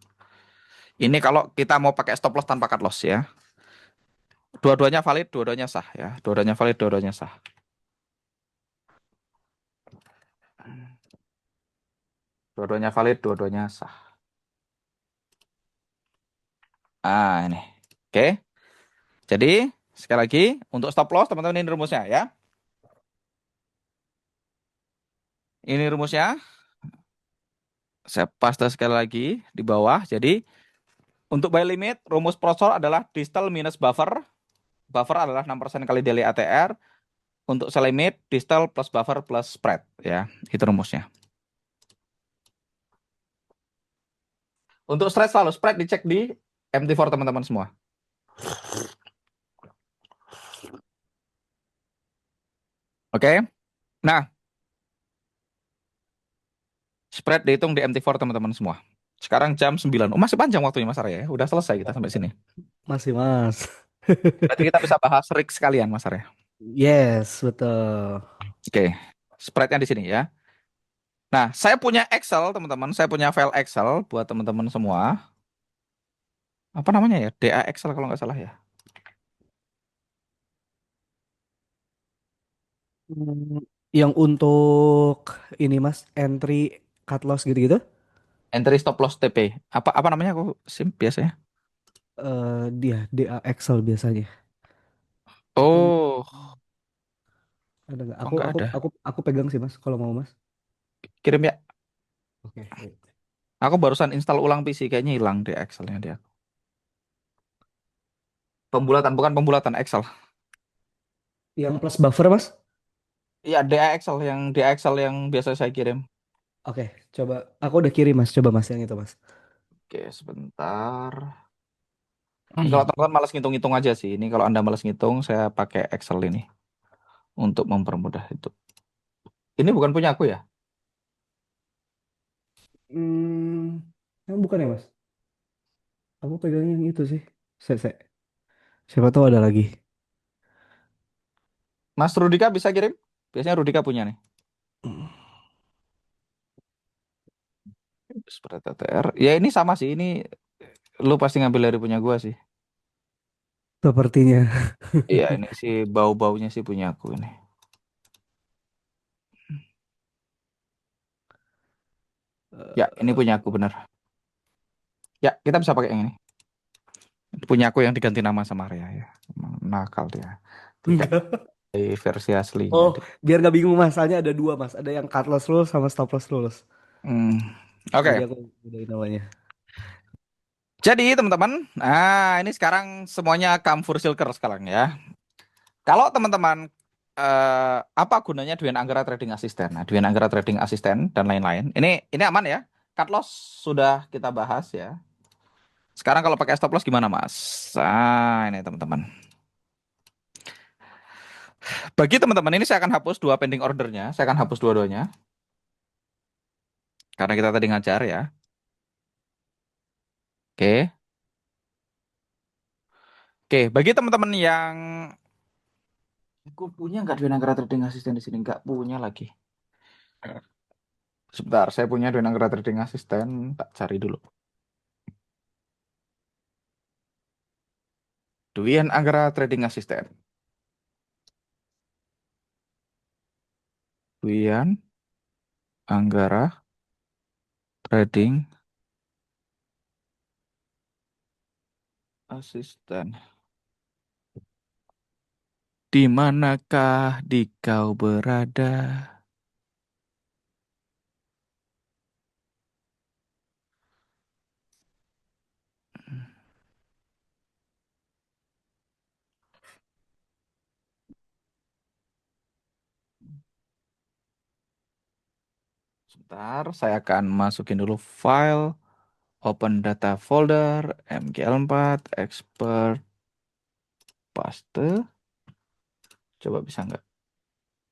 Ini kalau kita mau pakai stop loss tanpa cut loss ya. Dua-duanya valid, dua-duanya sah ya. Dua-duanya valid, dua-duanya sah. Dua-duanya valid, dua-duanya sah. Ah, ini. Oke. Jadi, sekali lagi, untuk stop loss, teman-teman ini rumusnya ya. Ini rumusnya. Saya paste sekali lagi di bawah. Jadi, untuk buy limit, rumus prosor adalah distal minus buffer. Buffer adalah 6% kali daily ATR. Untuk sell limit, distal plus buffer plus spread. Ya, itu rumusnya. Untuk spread selalu, spread dicek di MT4 teman-teman semua. Oke. Nah, spread dihitung di MT4 teman-teman semua. Sekarang jam 9. Oh, masih panjang waktunya Mas Arya ya. Udah selesai kita sampai sini. Masih Mas. Berarti kita bisa bahas rig sekalian Mas Arya. Yes, betul. Oke. Spreadnya di sini ya. Nah, saya punya Excel teman-teman. Saya punya file Excel buat teman-teman semua. Apa namanya ya? DA Excel kalau nggak salah ya. Hmm, Yang untuk ini Mas, entry cut loss gitu-gitu, Entry stop loss TP. Apa namanya aku sim biasanya? dia DA Excel biasanya. Atau Oh, ada nggak? kok Aku nggak aku ada? aku aku pegang sih Mas, kalau mau Mas. Kirim ya. Oke. Wait. Aku barusan install ulang PC kayaknya hilang di Excelnya dia. Pembulatan bukan pembulatan Excel. Yang plus buffer Mas? Iya, DA Excel yang biasa saya kirim. Oke, coba. Aku udah kirim Mas. Coba Mas yang itu Mas. Oke, sebentar. Ini kalau teman-teman malas ngitung-ngitung aja sih. Ini kalau Anda malas ngitung, saya pakai Excel ini untuk mempermudah itu. Ini bukan punya aku ya? Yang bukan ya Mas? Aku pegang yang itu sih. Se. Siapa tahu ada lagi. Mas Rudika bisa kirim? Biasanya Rudika punya nih. Spread ATR. Ya ini sama sih. Ini lu pasti ngambil dari punya gua sih. Sepertinya. Iya, ini sih bau-baunya sih punya aku ini. Ya, ini punya aku bener. Ya, kita bisa pakai yang ini. Punya aku yang diganti nama sama Arya ya. Emang nakal dia. Tidak Enggak. di versi aslinya. Oh, biar nggak bingung Mas. Soalnya ada dua Mas. Ada yang cut loss rules sama stop loss rules. Hmm. Oke. Jadi aku bedain namanya. Jadi teman-teman, nah ini sekarang semuanya Camphor Silker sekarang ya. Kalau teman-teman apa gunanya Dwi Anggara Trading Assistant? Nah, Dwi Anggara Trading Assistant dan lain-lain. Ini aman ya. Cut loss sudah kita bahas ya. Sekarang kalau pakai stop loss gimana, Mas? Ah, ini teman-teman. Bagi teman-teman ini saya akan hapus dua pending ordernya. Saya akan hapus dua-duanya. Karena kita tadi ngajar ya. Oke. Oke, bagi teman-teman yang aku punya nggak Dwi Nanggara Trading Assistant di sini? Nggak punya lagi. Sebentar, saya punya Dwi Nanggara Trading Assistant. Tak cari dulu. Dwi Anggara Trading Assistant. Dwi Anggara Trading Assistant. Di manakah kau berada? Sebentar, saya akan masukin dulu file, open data folder, MGL4, expert, paste. Coba bisa nggak?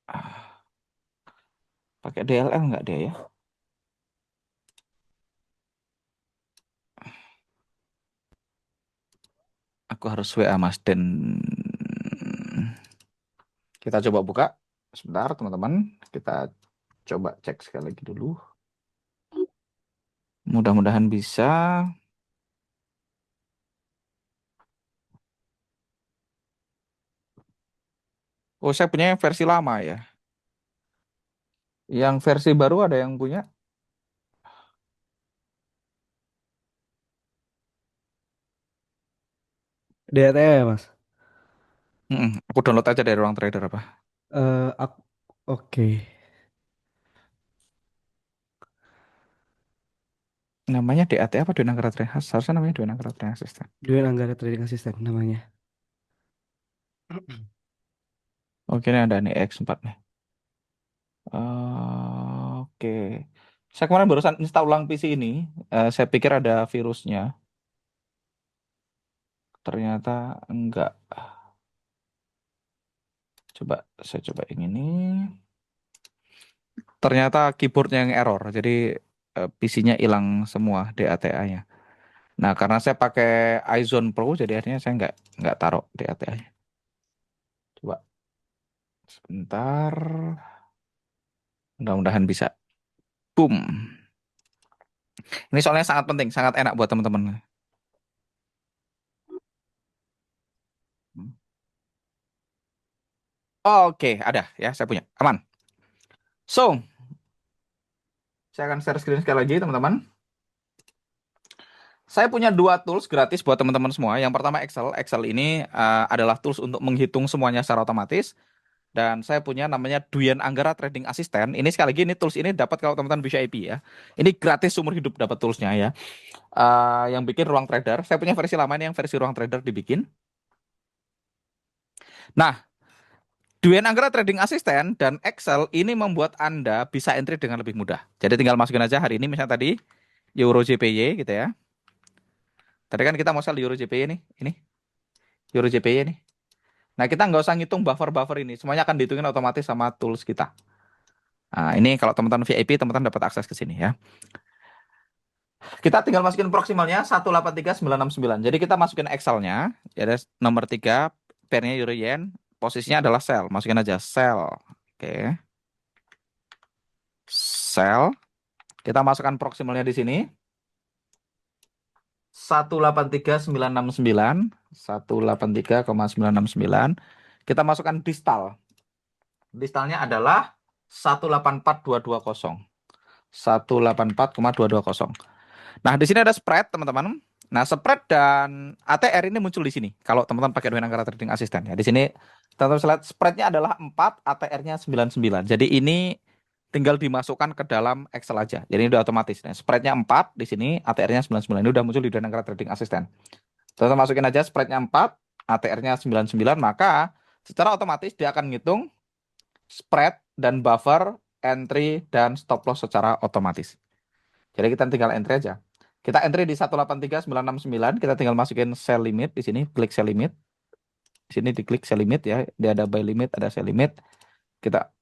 Ah, pakai DLL nggak dia ya? Aku harus WA Mas Den. Kita coba buka. Sebentar, teman-teman. Kita coba cek sekali lagi dulu. Mudah-mudahan bisa. Oh, saya punya yang versi lama ya. Yang versi baru ada yang punya? DET ya Mas. Aku download aja dari ruang trader apa. Aku, oke. Namanya DAT apa? Dwi Nanggara Trading Assistant. Harusnya namanya Dwi Nanggara Trading Assistant. Dwi Anggara Trading Assistant namanya. Oke, ini ada nih X4 nih. Oke. Saya kemarin barusan install ulang PC ini. Saya pikir ada virusnya. Ternyata enggak. Coba saya coba yang ini. Ternyata keyboardnya yang error. Jadi PC-nya hilang semua DATA-nya. Nah, karena saya pakai iZone Pro, jadi akhirnya saya nggak taruh DATA-nya. Coba sebentar. Mudah-mudahan bisa. Boom. Ini soalnya sangat penting, sangat enak buat teman-teman. Oke, ada ya, saya punya. Aman. So, saya akan share screen sekali lagi, teman-teman. Saya punya dua tools gratis buat teman-teman semua. Yang pertama Excel. Excel ini adalah tools untuk menghitung semuanya secara otomatis. Dan saya punya namanya Duyan Anggara Trading Assistant. Ini sekali lagi, ini tools ini dapat kalau teman-teman VIP ya. Ini gratis seumur hidup dapat toolsnya ya. Yang bikin Ruang Trader. Saya punya versi lama ini yang versi Ruang Trader dibikin. Nah, Duyan Anggara Trading Assistant dan Excel ini membuat Anda bisa entry dengan lebih mudah. Jadi tinggal masukin aja hari ini misalnya tadi Euro JPY gitu ya. Tadi kan kita mau sell Euro JPY nih, ini Euro JPY nih. Nah, kita nggak usah ngitung buffer-buffer ini, semuanya akan dihitungin otomatis sama tools kita. Nah, ini kalau teman-teman VIP, teman-teman dapat akses ke sini ya. Kita tinggal masukin proximalnya 183969. Jadi kita masukin Excel-nya, ya ada nomor 3, pairnya Euro Yen, posisinya adalah sell. Masukin aja sell. Oke. Sell. Kita masukkan proximalnya di sini. 183969, 183,969. Kita masukkan distal. Distalnya adalah 184220. 184,220. Nah, di sini ada spread, teman-teman. Nah, spread dan ATR ini muncul di sini. Kalau teman-teman pakai Dwi Anggara Trading Assistant ya. Di sini teman-teman lihat spreadnya adalah 4, ATR-nya 99. Jadi ini tinggal dimasukkan ke dalam Excel aja. Jadi ini udah otomatis. Nah, spreadnya 4 di sini, ATR-nya 99. Ini udah muncul di Dwi Anggara Trading Assistant. Teman-teman masukin aja spreadnya 4, ATR-nya 99, maka secara otomatis dia akan ngitung spread dan buffer, entry dan stop loss secara otomatis. Jadi kita tinggal entry aja. Kita entry di 183969, kita tinggal masukin sell limit di sini, klik sell limit. Di sini diklik sell limit ya. Dia ada buy limit, ada sell limit. Kita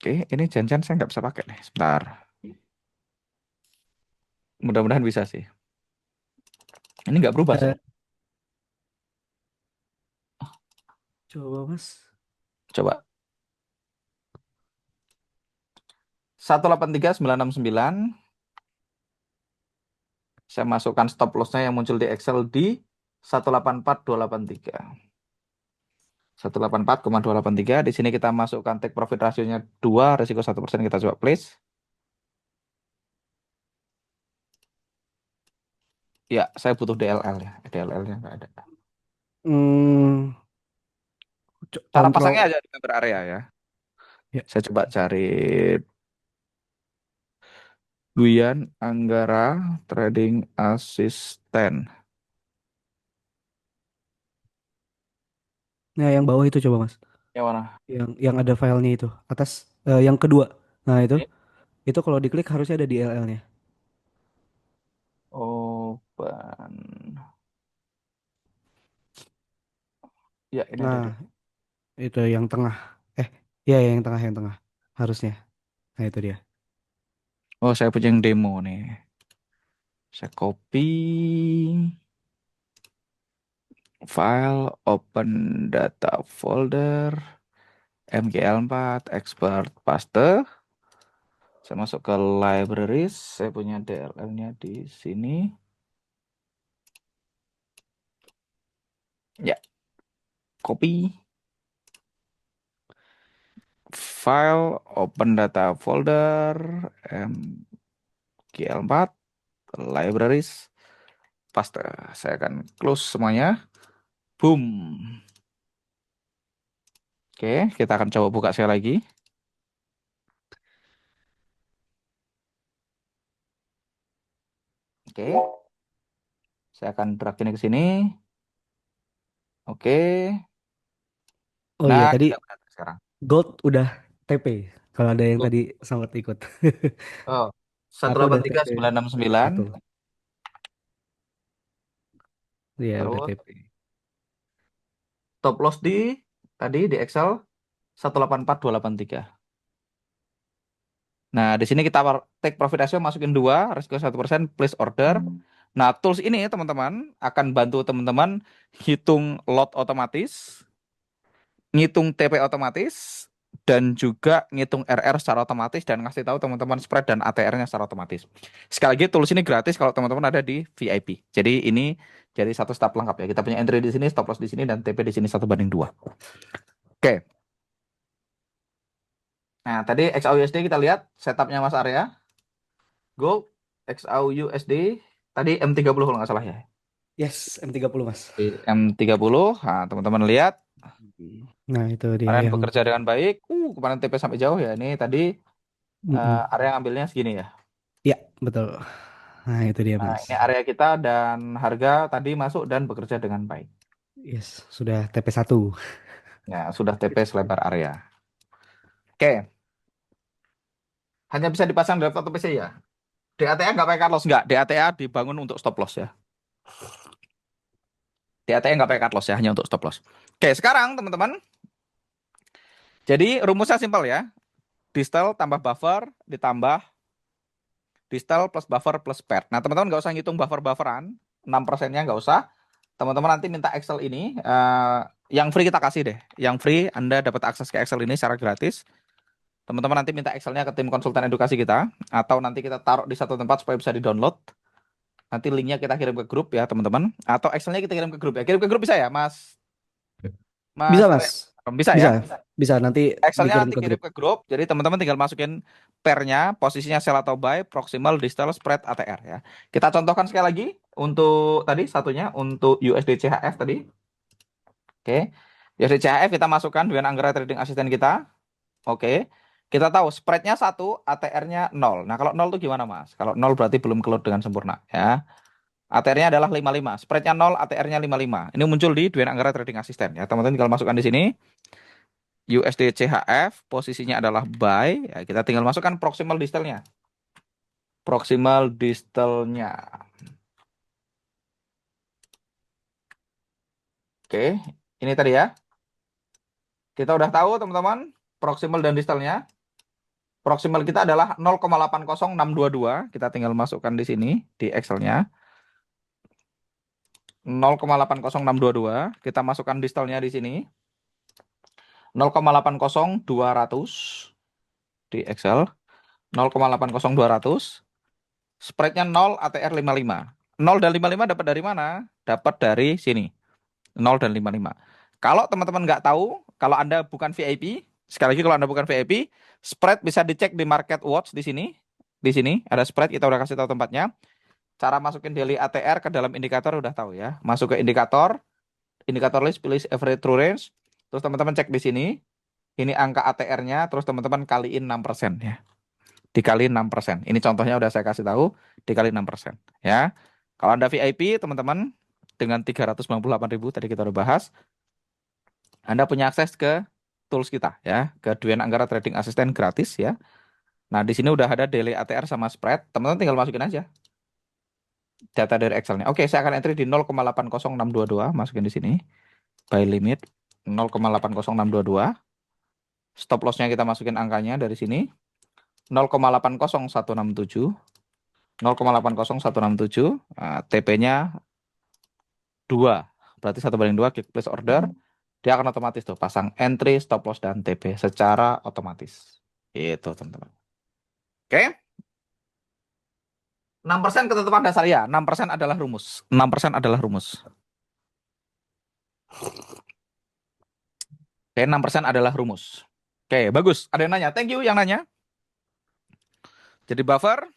Oke, ini janjian saya nggak bisa pakai nih. Sebentar. Mudah-mudahan bisa sih. Ini nggak berubah sih. Eh, coba Mas. Coba. 1839. Saya masukkan stop loss-nya yang muncul di Excel di 184283. 184,283. Di sini kita masukkan take profit rasionya 2, resiko 1%, kita coba place. Ya, saya butuh DLL ya. DLL-nya nggak ada. Hmm, Cara kontrol. pasangnya aja di gambar area ya. Ya. Saya coba cari Duyan Anggara Trading Assistant. Nah, yang bawah itu coba Mas. Yang mana? Yang ada filenya itu atas, yang kedua. Nah, Ini. itu kalau diklik harusnya ada DLL-nya. Open. Ya, ini ada Nah, dua. itu yang tengah. Eh, ya yang tengah harusnya. Nah, itu dia. Oh, saya punya yang demo nih. Saya copy file, open data folder, MGL4, expert paste. Saya masuk ke libraries. Saya punya DLL-nya di sini. Ya, copy file, open data folder, MGL4, libraries, paste. Saya akan close semuanya. Boom. Oke, kita akan coba buka sekali lagi. Oke, saya akan drag ini ke sini. Oke, Oh iya, nah tadi kita udah sekarang. Gold udah TP. Kalau ada yang Go. tadi sempat ikut. Oh, satu Aku delapan udah tiga TP sembilan enam sembilan. satu. Iya, udah Terus TP. stop loss di tadi di Excel 184283. Nah, di sini kita take profit ratio masukin 2, resiko 1%, place order. Nah, tools ini teman-teman akan bantu teman-teman hitung lot otomatis, ngitung TP otomatis, dan juga ngitung RR secara otomatis dan ngasih tahu teman-teman spread dan ATR-nya secara otomatis. Sekali lagi tools ini gratis kalau teman-teman ada di VIP. Jadi ini jadi satu step lengkap ya. Kita punya entry di sini, stop loss di sini, dan TP di sini 1/2. Oke. Nah, tadi XAUUSD kita lihat setupnya Mas Arya. Gold, XAUUSD, tadi M30 kalau nggak salah ya. Yes, M30 Mas. Di M30, nah, teman-teman lihat Nah, itu dia kemarin yang bekerja dengan baik. Kemarin TP sampai jauh ya. Ini tadi mm-mm. area ngambilnya segini ya. Ya, betul. Nah, itu dia Nah, Mas. ini area kita dan harga tadi masuk dan bekerja dengan baik. Yes, sudah TP1. Ya, sudah TP selebar area. Oke, hanya bisa dipasang di laptop PC ya. DATA nggak pakai cut loss, nggak. DATA dibangun untuk stop loss ya. DATA nggak pakai cut loss ya, hanya untuk stop loss. Oke, sekarang teman-teman. Jadi rumusnya simpel ya. Distal tambah buffer ditambah distal plus buffer plus paired. Nah, teman-teman nggak usah ngitung buffer-bufferan. 6%-nya nggak usah. Teman-teman nanti minta Excel ini. Yang free kita kasih deh. Yang free Anda dapat akses ke Excel ini secara gratis. Teman-teman nanti minta Excelnya ke tim konsultan edukasi kita. Atau nanti kita taruh di satu tempat supaya bisa di-download. Nanti linknya kita kirim ke grup ya teman-teman. Atau Excelnya kita kirim ke grup ya. Kirim ke grup bisa ya Mas? Bisa Mas Arya? Mas. Bisa ya? Bisa. Bisa nanti Excelnya dikirim nanti ke kirim grup. ke grup, jadi teman-teman tinggal masukin pairnya, posisinya sell atau buy, proximal, distal, spread, ATR ya. Kita contohkan sekali lagi untuk tadi satunya untuk USD CHF tadi. Oke, USD CHF kita masukkan dengan Anggara Trading Assistant kita. Oke, kita tahu spreadnya 1, ATR-nya 0. Nah kalau 0 itu gimana Mas? Kalau 0 berarti belum keluar dengan sempurna ya. ATR-nya adalah 55, spreadnya 0, ATR-nya 55. Ini muncul di Duen Anggara Trading Assistant ya. Teman-teman tinggal masukkan di sini. USD CHF posisinya adalah buy, ya, kita tinggal masukkan proximal distalnya. Proximal distalnya. Oke, ini tadi ya. Kita udah tahu teman-teman proximal dan distalnya. Proximal kita adalah 0,80622. Kita tinggal masukkan di sini di Excel-nya. 0,80622. Kita masukkan distalnya di sini. 0,80200 di Excel. 0,80200. Spreadnya 0, ATR 55. 0 dan 55 dapat dari mana? Dapat dari sini. 0 dan 55. Kalau teman-teman nggak tahu, kalau Anda bukan VIP, sekali lagi kalau Anda bukan VIP, spread bisa dicek di Market Watch di sini. Di sini ada spread, kita udah kasih tahu tempatnya. Cara masukin daily ATR ke dalam indikator udah tahu ya. Masuk ke indikator, indikator list, pilih average true range. Terus teman-teman cek di sini. Ini angka ATR-nya, terus teman-teman kaliin 6% ya. Dikali 6%. Ini contohnya udah saya kasih tahu, dikali 6%. Ya. Kalau Anda VIP, teman-teman, dengan 398.000 tadi kita udah bahas, Anda punya akses ke tools kita ya, ke Duen Anggara Trading Assistant gratis ya. Nah, di sini udah ada daily ATR sama spread. Teman-teman tinggal masukin aja data dari Excel-nya. Oke, saya akan entry di 0,80622, masukin di sini. Buy limit 0,80622. Stop loss-nya kita masukin angkanya dari sini. 0,80167. 0,80167. Nah, TP-nya 2. Berarti 1/2, klik place order. Dia akan otomatis tuh pasang entry, stop loss, dan TP secara otomatis. Itu teman-teman. Oke. 6% ketetapan dasar ya. 6% adalah rumus. 6% adalah rumus. Oke, 6% adalah rumus. Oke, bagus. Ada yang nanya. Thank you yang nanya. Jadi buffer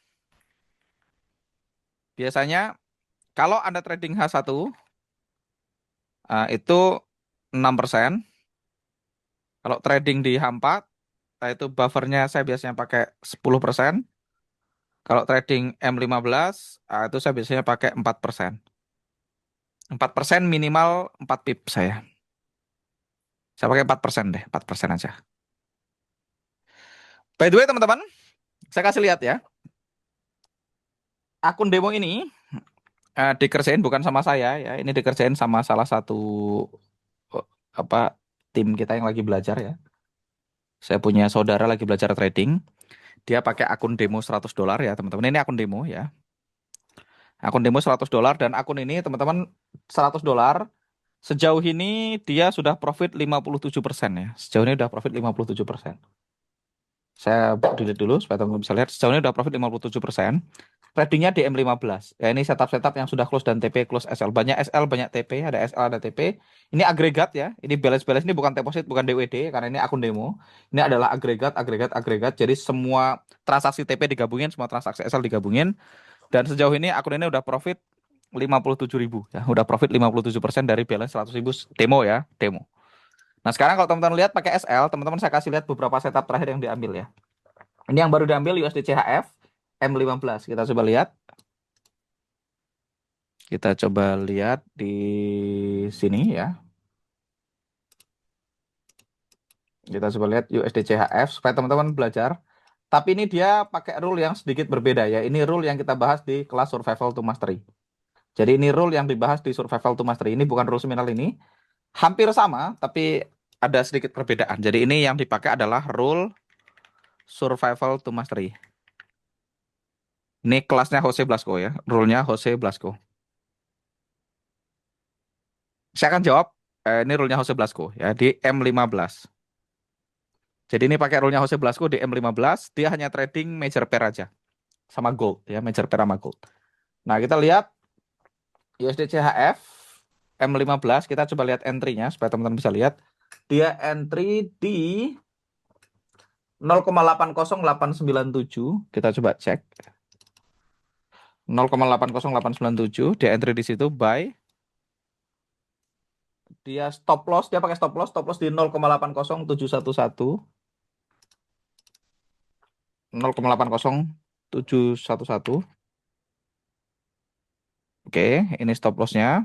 biasanya kalau Anda trading H1 itu 6%. Kalau trading di H4 itu buffernya saya biasanya pakai 10%. Kalau trading M15 itu saya biasanya pakai 4%. 4% minimal 4 pip saya. Saya pakai 4% deh, 4% aja. By the way teman-teman, saya kasih lihat ya. Akun demo ini dikerjain bukan sama saya ya, ini dikerjain sama salah satu tim kita yang lagi belajar ya. Saya punya saudara lagi belajar trading. Dia pakai akun demo $100 ya teman-teman. Ini akun demo ya. Akun demo $100 dan akun ini teman-teman $100 sejauh ini dia sudah profit 57% ya. Sejauh ini sudah profit 57%. Saya delete dulu supaya teman-teman bisa lihat. Sejauh ini sudah profit 57%. Tradingnya di M15. Ya ini setup-setup yang sudah close dan TP, close SL. Banyak SL, banyak TP, ada SL, ada TP. Ini agregat ya. Ini balance-balance ini bukan deposit, bukan DWD karena ini akun demo. Ini adalah agregat, agregat, agregat. Jadi semua transaksi TP digabungin, semua transaksi SL digabungin. Dan sejauh ini akun ini udah profit 57.000 ya. Udah profit 57% dari balance 100.000 demo ya, demo. Nah, sekarang kalau teman-teman lihat pakai SL, teman-teman saya kasih lihat beberapa setup terakhir yang diambil ya. Ini yang baru diambil USD CHF M15. Kita coba lihat. Kita coba lihat di sini ya. Kita coba lihat USD CHF supaya teman-teman belajar. Tapi ini dia pakai rule yang sedikit berbeda ya. Ini rule yang kita bahas di kelas Survival to Mastery. Jadi ini rule yang dibahas di Survival to Mastery. Ini bukan rule seminar ini. Hampir sama, tapi ada sedikit perbedaan. Jadi ini yang dipakai adalah rule Survival to Mastery. Ini kelasnya Jose Blasco ya. Rule-nya Jose Blasco. Saya akan jawab, ini rule-nya Jose Blasco ya, di M15. Jadi ini pakai rule-nya Jose Blasco di M15, dia hanya trading major pair aja. Sama gold ya, major pair sama gold. Nah, kita lihat USD CHF M15, kita coba lihat entry-nya supaya teman-teman bisa lihat. Dia entry di 0,80897. Kita coba cek. 0,80897, dia entry di situ buy. Dia stop loss, dia pakai stop loss di 0,80711. 0,80711. Oke, ini stop loss-nya.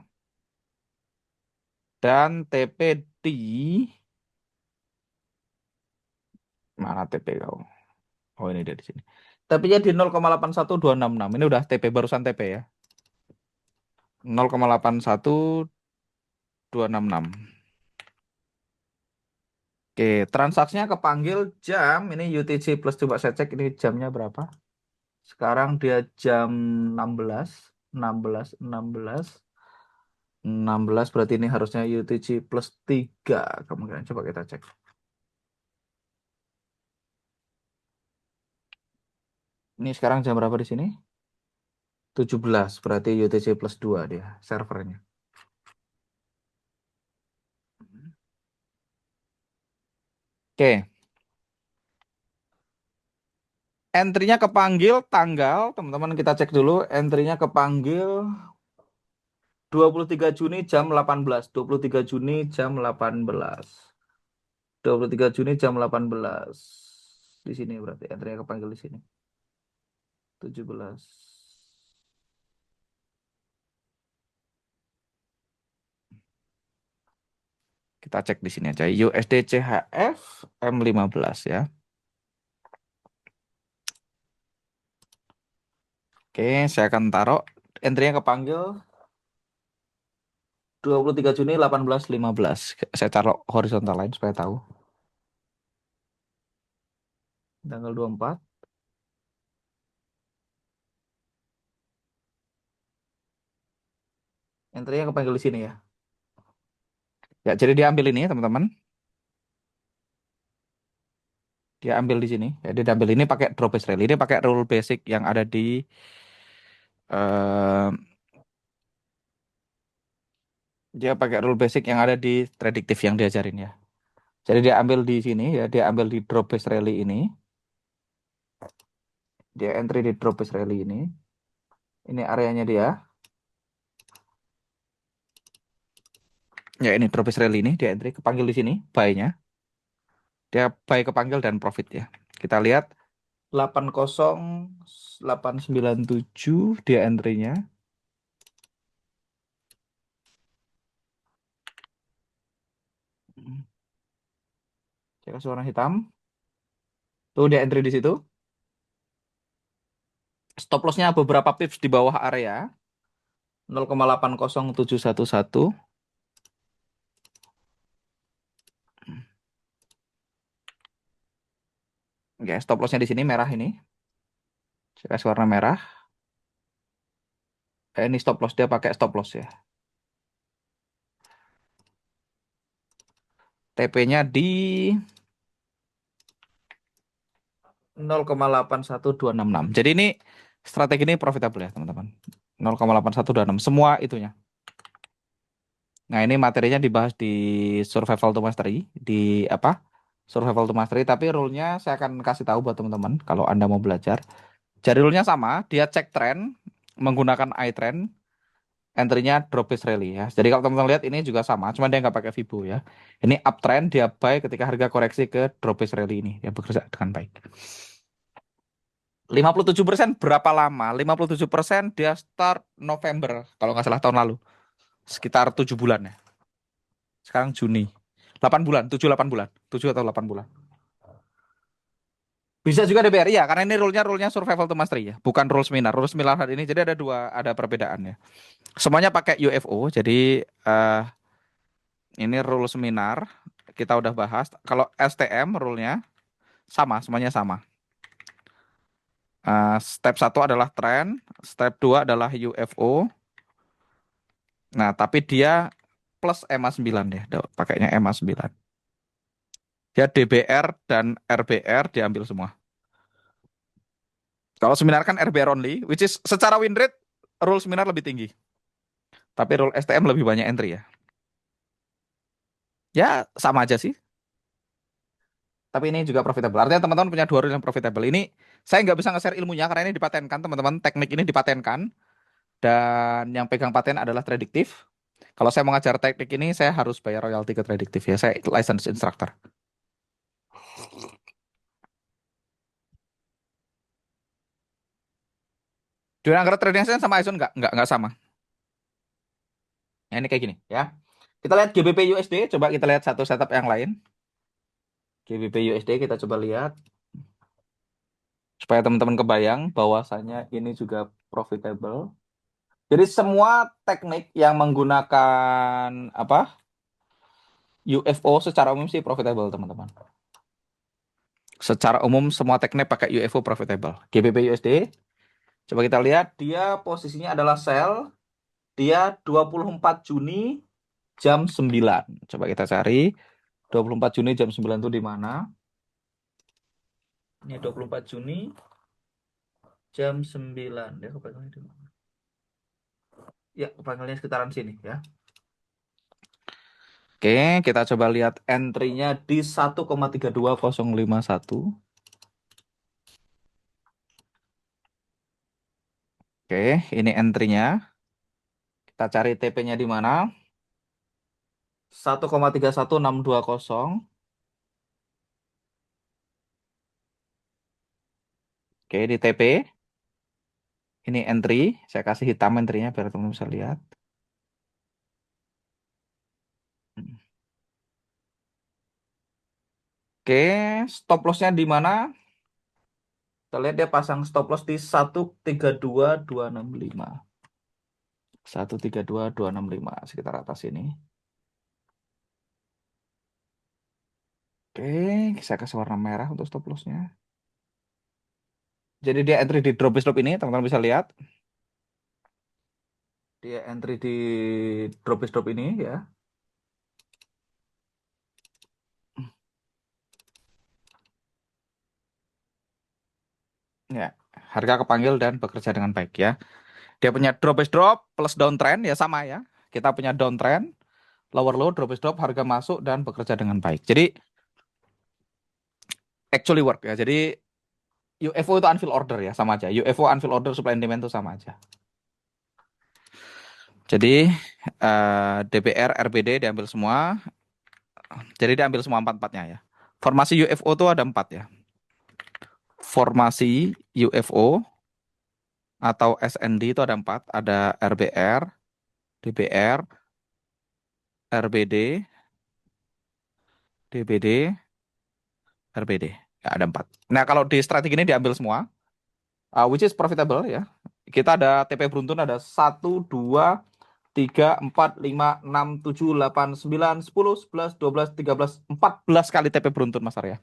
Dan TP di mana TP kau? Oh, ini dia di sini. TP-nya di 0,81266. Ini udah TP barusan TP ya. 0,81 266. Oke, transaksinya kepanggil jam ini UTC plus, coba saya cek ini jamnya berapa. Sekarang dia jam 16, 16, 16, 16 berarti ini harusnya UTC plus 3 kemungkinan. Coba kita cek. Ini sekarang jam berapa di sini? 17, berarti UTC plus 2 dia servernya. Oke, entry-nya kepanggil tanggal, teman-teman kita cek dulu. Entry-nya kepanggil 23 Juni jam 18. 23 Juni jam 18. 23 Juni jam 18. Di sini berarti entry-nya kepanggil di sini. 17. Kita cek di sini aja. USD CHF M15 ya. Oke, saya akan taruh entry-nya kepanggil 23 Juni 18.15. Saya taruh horizontal line supaya tahu. Tanggal 24. Entry-nya kepanggil di sini ya. Ya, jadi dia ambil ini teman-teman. Dia ambil di sini. Ya, dia ambil ini pakai drop base rally. Ini pakai rule basic yang ada di eh, dia pakai rule basic yang ada di prediktif yang diajarin ya. Jadi dia ambil di sini ya, dia ambil di drop base rally ini. Dia entry di drop base rally ini. Ini areanya dia. Ya, ini drop base rally ini dia entry kepanggil di sini buy-nya. Dia buy kepanggil dan profit ya. Kita lihat 80897 dia entry-nya. Saya kasih warna hitam. Tuh dia entry di situ. Stop loss-nya beberapa pips di bawah area 0,80711. Ya, stop loss-nya di sini merah ini. Saya kasih warna merah. Ini stop loss, dia pakai stop loss ya. TP-nya di 0,81266. Jadi ini strategi ini profitable ya, teman-teman. 0,8126 semua itunya. Nah, ini materinya dibahas di Survival to Mastery, di apa? Survival to Mastery, tapi rule-nya saya akan kasih tahu buat teman-teman kalau Anda mau belajar. Jadi rule-nya sama, dia cek trend menggunakan iTrend, entry-nya drop base rally ya. Jadi kalau teman-teman lihat ini juga sama, cuma dia nggak pakai Fibo ya. Ini uptrend, dia buy ketika harga koreksi ke drop base rally ini, dia bekerja dengan baik. 57% berapa lama? 57% dia start November, kalau nggak salah tahun lalu. Sekitar 7 bulan ya. Sekarang Juni. 8 bulan, 7-8 bulan. 7 atau 8 bulan. Bisa juga DBR, iya, karena ini rule-nya survival to mastery ya, bukan rule seminar. Rule seminar hari ini jadi ada perbedaannya. Semuanya pakai UFO, jadi ini rule seminar kita udah bahas. Kalau STM rule-nya sama, semuanya sama. Step 1 adalah trend, step 2 adalah UFO. Nah, tapi dia plus EMA 9 deh, pakainya EMA 9. Dia DBR dan RBR diambil semua. Kalau seminar kan RBR only, which is secara win rate rule seminar lebih tinggi. Tapi rule STM lebih banyak entry ya. Ya, sama aja sih. Tapi ini juga profitable. Artinya teman-teman punya dua rule yang profitable. Ini saya nggak bisa nge-share ilmunya karena ini dipatenkan, teman-teman. Teknik ini dipatenkan. Dan yang pegang paten adalah Tradiktif. Kalau saya mengajar teknik ini, saya harus bayar royalti ke Tradiktif ya. Saya license instructor. Dengan anggaran trading session sama ISON nggak sama. Nah, ini kayak gini ya. Kita lihat GBP USD, coba kita lihat satu setup yang lain. GBP USD kita coba lihat. Supaya teman-teman kebayang bahwasannya ini juga profitable. Jadi semua teknik yang menggunakan apa UFO secara umum sih profitable teman-teman. Secara umum semua teknik pakai UFO profitable. GBP USD, coba kita lihat dia posisinya adalah sell, dia 24 Juni jam 9. Coba kita cari 24 Juni jam 9 itu di mana? Ini 24 Juni jam 9. Ya, kepanggilnya di mana? Ya, kepanggilnya sekitaran sini ya. Oke, kita coba lihat entry-nya di 1,32051. Oke, ini entry-nya. Kita cari TP-nya di mana? 1,31620. Oke, di TP. Ini entry. Saya kasih hitam entry-nya biar teman-teman bisa lihat. Oke, stop loss-nya di mana? Kita lihat dia pasang stop loss di 132.265. 132.265 sekitar atas ini. Oke, saya kasih warna merah untuk stop loss-nya. Jadi dia entry di drop stop ini, teman-teman bisa lihat. Dia entry di drop stop ini ya. Ya, harga kepanggil dan bekerja dengan baik ya. Dia punya drop plus downtrend ya sama ya. Kita punya downtrend, lower low, drop harga masuk dan bekerja dengan baik. Jadi actually work ya. Jadi UFO itu unfill order ya, sama aja. UFO unfill order supply and demand itu sama aja. Jadi DBR, RBD diambil semua. Jadi diambil semua empat-empatnya ya. Formasi UFO itu ada 4 ya. Formasi UFO atau SND itu ada 4. Ada RBR, DBR, RBD, DBD, RBD. Ya, ada 4. Nah, kalau di strategi ini diambil semua, which is profitable ya. Kita ada TP beruntun ada 1, 2, 3, 4, 5, 6, 7, 8, 9, 10, 11, 12, 13, 14 kali TP beruntun Mas Arya.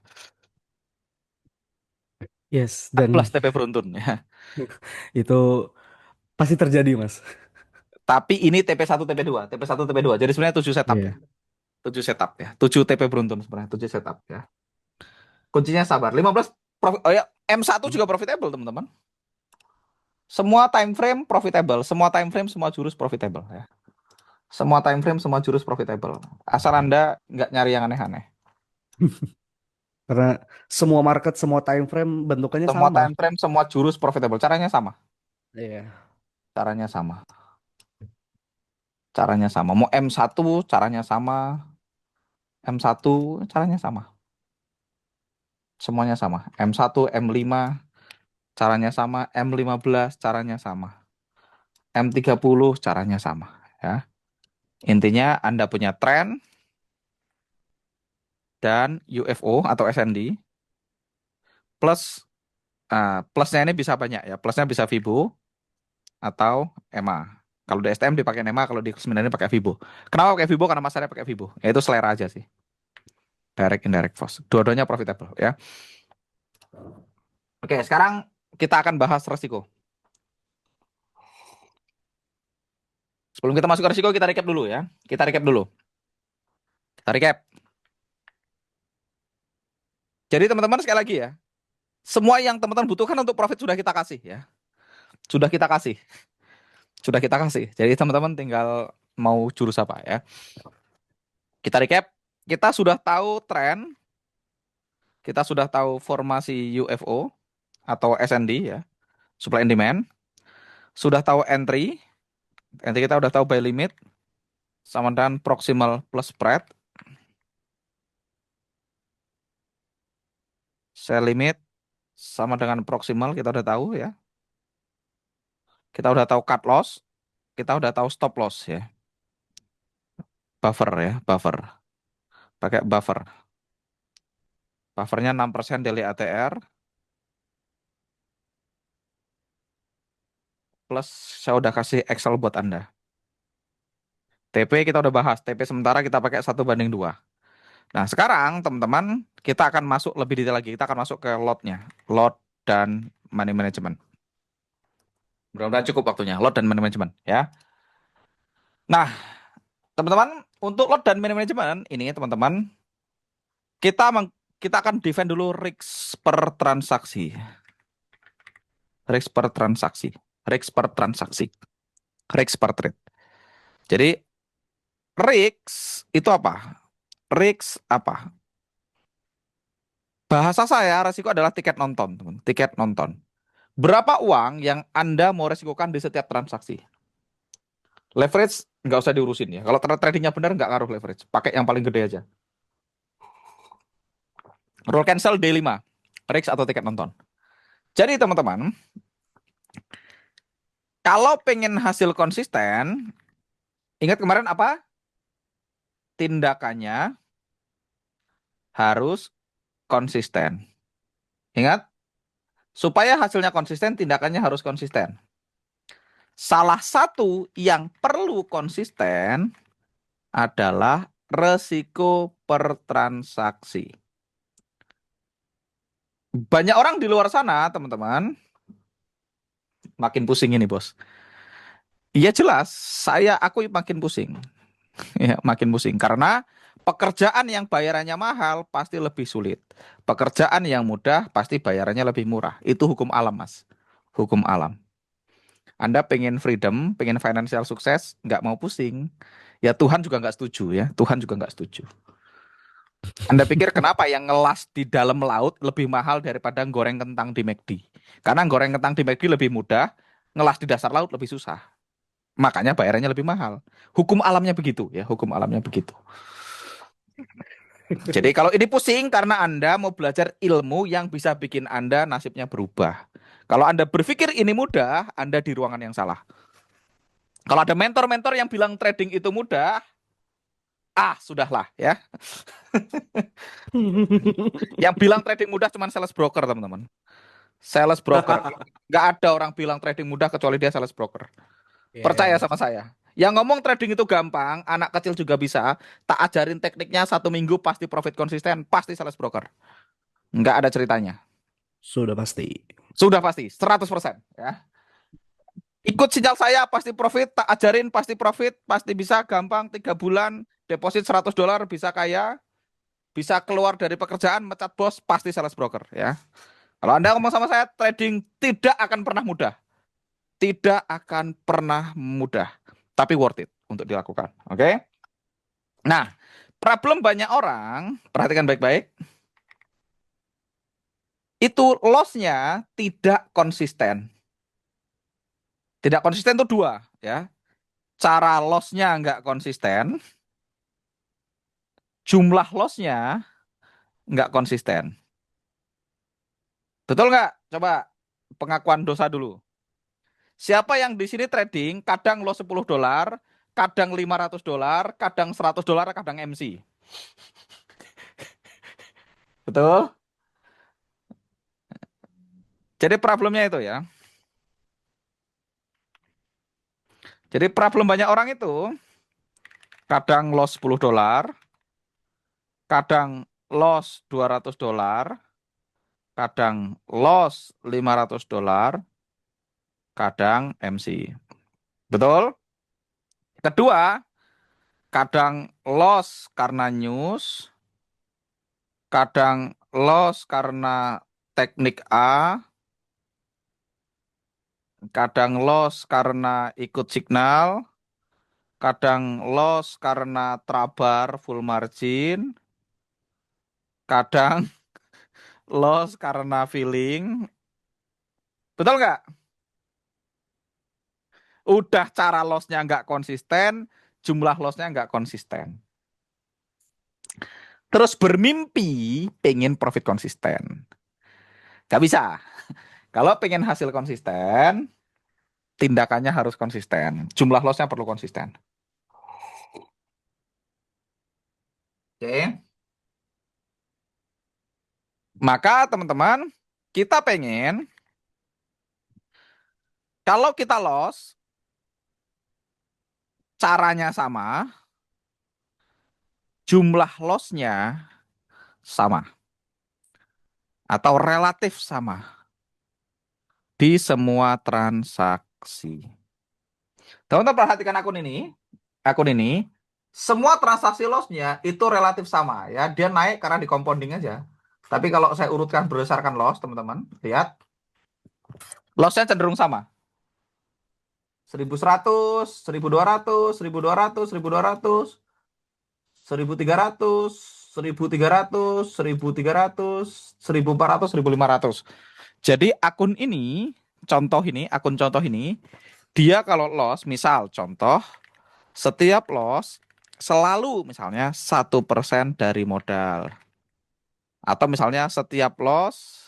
Yes, dan 14 TP beruntun ya. itu pasti terjadi, Mas. Tapi ini TP1, TP2, TP1, TP2. Jadi sebenarnya 7 setup ya. Iya. 7 setup ya. 7 TP beruntun sebenarnya, 7 setup ya. Kuncinya sabar. 15 oh ya, M1 juga profitable, teman-teman. Semua time frame profitable, semua time frame, semua jurus profitable ya. Semua time frame, semua jurus profitable. Asal Anda nggak nyari yang aneh-aneh. Karena semua market, semua time frame bentukannya Semua sama. time frame, semua jurus profitable. Caranya sama. Iya. Caranya sama. Caranya sama. Mau M1 caranya sama. M1 caranya sama. Semuanya sama. M1, M5 caranya sama. M15 caranya sama. M30 caranya sama. Ya. Intinya Anda punya tren dan UFO atau SND plus plusnya ini bisa banyak ya. Plusnya bisa Fibo atau EMA. Kalau di STM dipakai EMA, kalau di 9 ini pakai Fibo. Kenapa pakai Fibo? Karena masanya pakai Fibo. Ya itu selera aja sih. Direct indirect cost. Dua-duanya profitable ya. Oke, sekarang kita akan bahas resiko. Sebelum kita masuk ke resiko, kita recap dulu ya. Kita recap dulu. Kita recap. Jadi teman-teman sekali lagi ya, semua yang teman-teman butuhkan untuk profit sudah kita kasih ya. Sudah kita kasih. Sudah kita kasih. Jadi teman-teman tinggal mau jurus apa ya. Kita recap. Kita sudah tahu tren, kita sudah tahu formasi UFO atau SND ya, supply and demand. Sudah tahu entry, entry kita udah tahu buy limit sama dengan proximal plus spread. Sell limit sama dengan proximal kita udah tahu ya. Kita udah tahu cut loss, kita udah tahu stop loss ya. Buffer ya, buffer. Pakai buffer. Buffernya 6% daily ATR. plus saya udah kasih Excel buat Anda. TP kita udah bahas, TP sementara kita pakai 1:2. Nah, sekarang teman-teman, kita akan masuk lebih detail lagi. Kita akan masuk ke lot-nya. Lot dan money management. Mudah-mudahan cukup waktunya. Lot dan money management, ya. Nah, teman-teman, untuk lot dan money management, ini teman-teman, kita akan define dulu risk per transaksi. Risk per transaksi. Risk per transaksi. Risk per trade. Jadi, risk itu apa? Risk apa? Bahasa saya, resiko adalah tiket nonton, teman. Tiket nonton. Berapa uang yang Anda mau resikokan di setiap transaksi? Leverage nggak usah diurusin ya. Kalau tradingnya benar nggak ngaruh leverage. Pakai yang paling gede aja. Roll cancel D5. Risk atau tiket nonton. Jadi teman-teman, kalau pengen hasil konsisten, ingat kemarin apa? Tindakannya harus konsisten. Ingat, supaya hasilnya konsisten, tindakannya harus konsisten. Salah satu yang perlu konsisten adalah resiko per transaksi. Banyak orang di luar sana, teman-teman, makin pusing ini, bos. Iya jelas, aku makin pusing. Ya, makin pusing karena pekerjaan yang bayarannya mahal pasti lebih sulit. Pekerjaan yang mudah pasti bayarannya lebih murah. Itu hukum alam, Mas. Hukum alam. Anda pengen freedom, pengen financial sukses, nggak mau pusing. Ya Tuhan juga nggak setuju ya. Tuhan juga nggak setuju. Anda pikir kenapa yang ngelas di dalam laut lebih mahal daripada goreng kentang di McD? Karena goreng kentang di McD lebih mudah, ngelas di dasar laut lebih susah. Makanya bayarannya lebih mahal. Hukum alamnya begitu ya, hukum alamnya begitu. Jadi kalau ini pusing karena Anda mau belajar ilmu yang bisa bikin Anda nasibnya berubah. Kalau Anda berpikir ini mudah, Anda di ruangan yang salah. Kalau ada mentor-mentor yang bilang trading itu mudah, sudahlah ya. Yang bilang trading mudah cuma sales broker, teman-teman. Sales broker. Nggak ada orang bilang trading mudah kecuali dia sales broker. Percaya sama saya. Yang ngomong trading itu gampang, anak kecil juga bisa. Tak ajarin tekniknya 1 minggu pasti profit konsisten, pasti sales broker. Nggak ada ceritanya. Sudah pasti. Sudah pasti, 100%. Ya. Ikut sinyal saya pasti profit, tak ajarin pasti profit, pasti bisa gampang 3 bulan, deposit $100 bisa kaya, bisa keluar dari pekerjaan, mecat bos, pasti sales broker. Ya. Kalau Anda ngomong sama saya, trading tidak akan pernah mudah. Tidak akan pernah mudah. Tapi worth it untuk dilakukan. Oke? Nah, problem banyak orang, perhatikan baik-baik, itu loss-nya tidak konsisten. Tidak konsisten itu dua, ya. Cara loss-nya nggak konsisten, jumlah loss-nya nggak konsisten. Betul nggak? Coba pengakuan dosa dulu. Siapa yang di sini trading, kadang loss $10, kadang $500, kadang $100, kadang MC. Betul? Jadi problemnya itu ya. Jadi problem banyak orang itu kadang loss $10, kadang loss $200, kadang loss $500, kadang MC. Betul? Kedua, kadang loss karena news, kadang loss karena teknik A, kadang loss karena ikut signal, kadang loss karena trabar full margin, kadang loss karena feeling. Betul nggak? Udah cara lossnya nggak konsisten, jumlah lossnya nggak konsisten. Terus bermimpi pengen profit konsisten. Nggak bisa. Kalau pengen hasil konsisten, tindakannya harus konsisten. Jumlah lossnya perlu konsisten. Oke. Maka teman-teman, kita pengen Kalau kita loss, caranya sama, jumlah loss-nya sama atau relatif sama di semua transaksi. Teman-teman perhatikan akun ini. Akun ini, semua transaksi loss-nya itu relatif sama ya. Dia naik karena di compounding aja. Tapi kalau saya urutkan berdasarkan loss, teman-teman, lihat loss-nya cenderung sama. 1100, 1200, 1200, 1200, 1300, 1300, 1300, 1400, 1500. Jadi akun ini, akun contoh ini, dia kalau loss, misal contoh, setiap loss selalu misalnya 1% dari modal. Atau misalnya setiap loss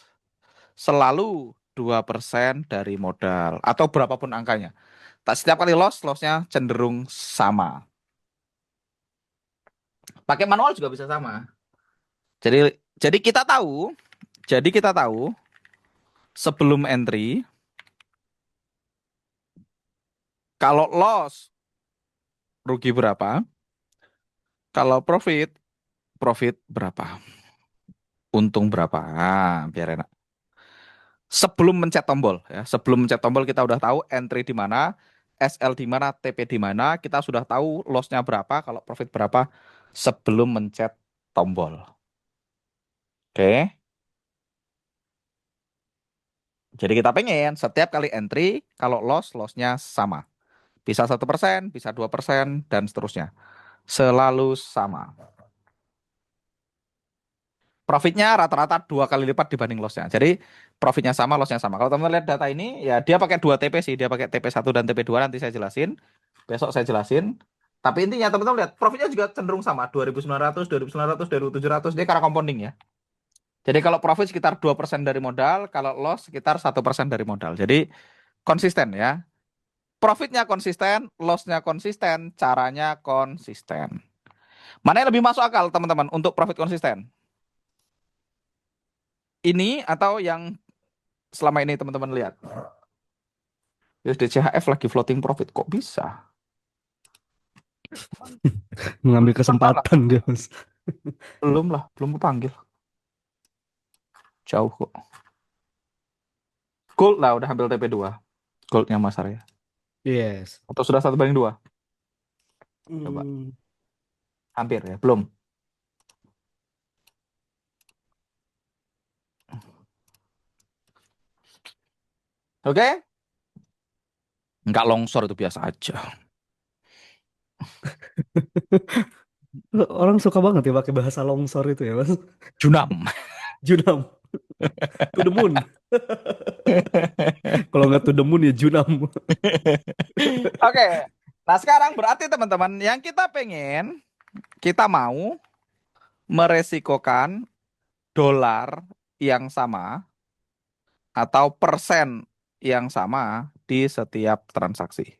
selalu 2% dari modal. Atau berapapun angkanya. Tak setiap kali loss-nya cenderung sama. Pakai manual juga bisa sama. Jadi kita tahu sebelum entry kalau loss rugi berapa, kalau profit berapa, untung berapa. Biar enak. Sebelum mencet tombol ya, sebelum mencet tombol kita udah tahu entry di mana, SL di mana, TP di mana, kita sudah tahu loss-nya berapa, kalau profit berapa sebelum mencet tombol. Oke. Jadi kita pengen setiap kali entry kalau loss-nya sama. Bisa 1%, bisa 2%, dan seterusnya. Selalu sama. Profitnya rata-rata 2 kali lipat dibanding loss-nya. Jadi profitnya sama, loss-nya sama. Kalau teman-teman lihat data ini, ya dia pakai 2 TP sih. Dia pakai TP1 dan TP2, nanti saya jelasin. Besok saya jelasin. Tapi intinya teman-teman lihat, profitnya juga cenderung sama. 2900, 2900, 2700. Dia karena compounding ya. Jadi kalau profit sekitar 2% dari modal, kalau loss sekitar 1% dari modal. Jadi konsisten ya. Profitnya konsisten, loss-nya konsisten, caranya konsisten. Mana yang lebih masuk akal teman-teman untuk profit konsisten? Ini atau yang selama ini teman-teman lihat? USD lagi floating profit, kok bisa? Mengambil kesempatan dia, Mas. Belum lah, belum kepanggil. Jauh kok. Gold lah udah ambil TP2. Goldnya Mas Arya. Yes. Atau sudah 1/2? Coba. Hmm. Hampir ya, belum. Oke? Enggak longsor itu biasa aja. Orang suka banget ya pakai bahasa longsor itu ya, Mas. Junam. Junam. To the moon. Kalau nggak to the moon ya Junam. Oke. Nah sekarang berarti teman-teman yang kita mau meresikokan dolar yang sama atau persen yang sama di setiap transaksi.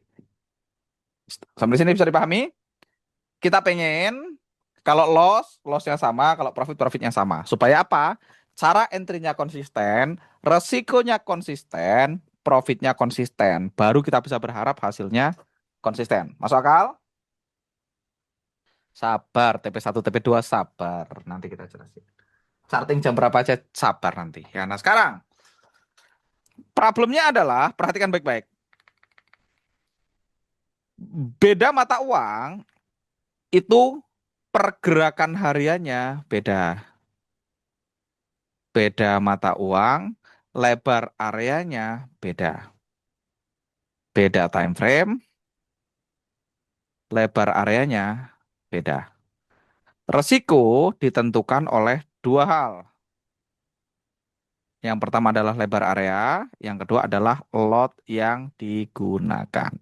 Sampai sini bisa dipahami? Kita pengen kalau loss-nya sama, kalau profitnya sama. Supaya apa? Cara entry-nya konsisten, resikonya konsisten, profitnya konsisten. Baru kita bisa berharap hasilnya konsisten. Masuk akal? Sabar, TP1, TP2 sabar. Nanti kita jelasin. Charting jam berapa aja sabar nanti. Ya, nah sekarang problemnya adalah perhatikan baik-baik. Beda mata uang itu pergerakan hariannya beda. Beda mata uang, lebar areanya beda. Beda time frame, lebar areanya beda. Resiko ditentukan oleh dua hal. Yang pertama adalah lebar area, yang kedua adalah lot yang digunakan.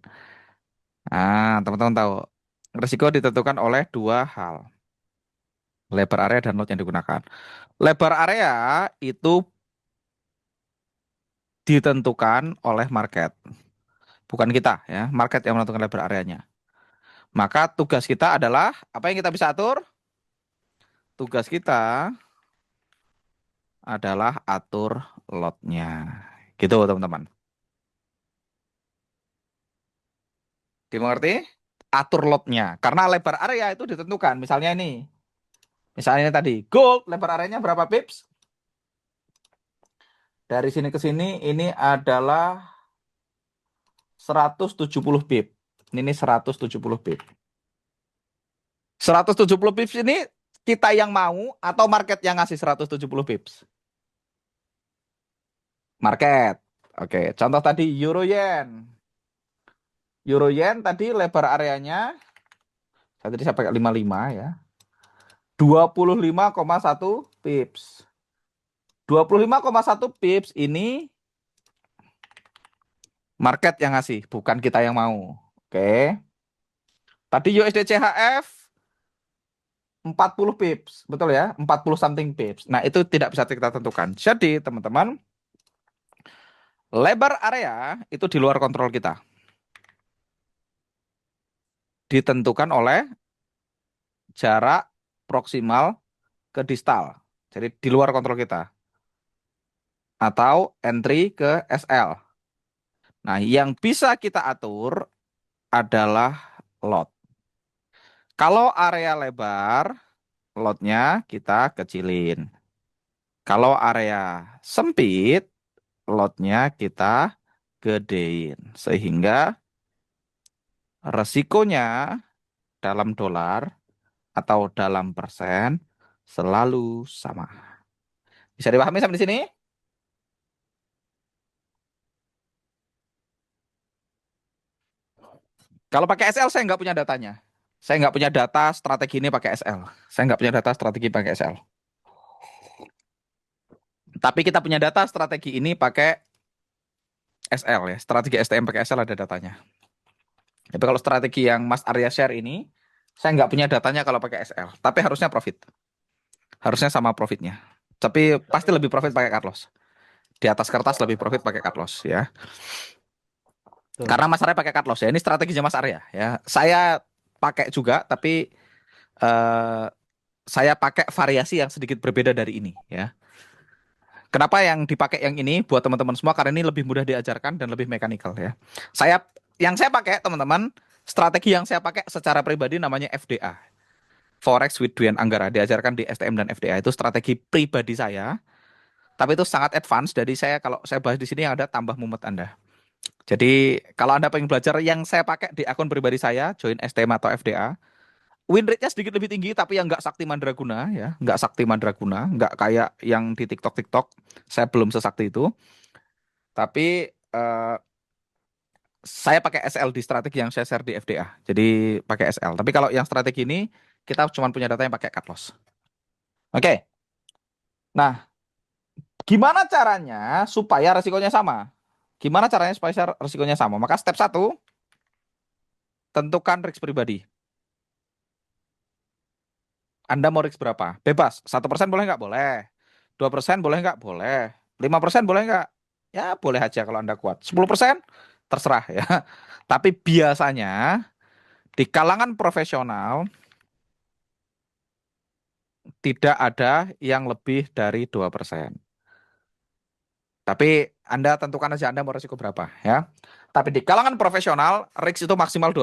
Nah, teman-teman tahu, risiko ditentukan oleh dua hal. Lebar area dan lot yang digunakan. Lebar area itu ditentukan oleh market. Bukan kita ya, market yang menentukan lebar areanya. Maka tugas kita adalah, apa yang kita bisa atur? Tugas kita adalah atur lotnya. Gitu teman-teman. Dimengerti? Atur lotnya. Karena lebar area itu ditentukan. Misalnya ini tadi. Gold, lebar areanya berapa pips? Dari sini ke sini, ini adalah 170 pip. Ini 170 pip. 170 pips ini kita yang mau atau market yang ngasih 170 pips? Market. Oke, contoh tadi euro yen. Euro yen tadi lebar areanya, tadi saya pakai 55 ya. 25,1 pips. 25,1 pips ini market yang ngasih, bukan kita yang mau. Oke. Tadi USD CHF 40 pips, betul ya? 40 something pips. Nah, itu tidak bisa kita tentukan. Jadi, teman-teman, lebar area itu di luar kontrol kita. Ditentukan oleh jarak proksimal ke distal. Jadi di luar kontrol kita. Atau entry ke SL. Nah, yang bisa kita atur adalah lot. Kalau area lebar, lotnya kita kecilin. Kalau area sempit, lotnya kita gedein. Sehingga resikonya dalam dolar atau dalam persen selalu sama. Bisa dipahami sampai di sini? Kalau pakai SL saya nggak punya datanya. Saya nggak punya data strategi ini pakai SL. Saya nggak punya data strategi pakai SL. Tapi kita punya data strategi ini pakai SL ya. Strategi STM pakai SL ada datanya. Tapi kalau strategi yang Mas Arya share ini, saya nggak punya datanya kalau pakai SL. Tapi harusnya profit. Harusnya sama profitnya. Tapi pasti lebih profit pakai cut loss. Di atas kertas lebih profit pakai cut loss ya. Tuh. Karena Mas Arya pakai cut loss ya. Ini strateginya Mas Arya ya. Saya pakai juga, tapi saya pakai variasi yang sedikit berbeda dari ini ya. Kenapa yang dipakai yang ini buat teman-teman semua? Karena ini lebih mudah diajarkan dan lebih mekanikal ya. Yang saya pakai teman-teman, strategi yang saya pakai secara pribadi namanya FDA. Forex with Dwi Anggara, diajarkan di STM dan FDA, itu strategi pribadi saya. Tapi itu sangat advance, jadi kalau saya bahas di sini yang ada tambah mumet Anda. Jadi kalau Anda pengen belajar yang saya pakai di akun pribadi saya, join STM atau FDA, win rate-nya sedikit lebih tinggi, tapi yang nggak sakti mandraguna ya, nggak sakti mandraguna, nggak kayak yang di TikTok. Saya belum sesakti itu. Tapi saya pakai SL di strategi yang saya share di FDA. Jadi pakai SL. Tapi kalau yang strategi ini kita cuma punya data yang pakai cut loss. Oke. Nah, gimana caranya supaya resikonya sama? Gimana caranya supaya resikonya sama? Maka step 1, tentukan risk pribadi. Anda mau risk berapa? Bebas. 1% boleh nggak? Boleh. 2% boleh nggak? Boleh. 5% boleh nggak? Ya boleh aja kalau Anda kuat. 10% terserah ya. Tapi biasanya di kalangan profesional tidak ada yang lebih dari 2%. Tapi Anda tentukan aja Anda mau risiko berapa ya. Tapi di kalangan profesional, risk itu maksimal 2%.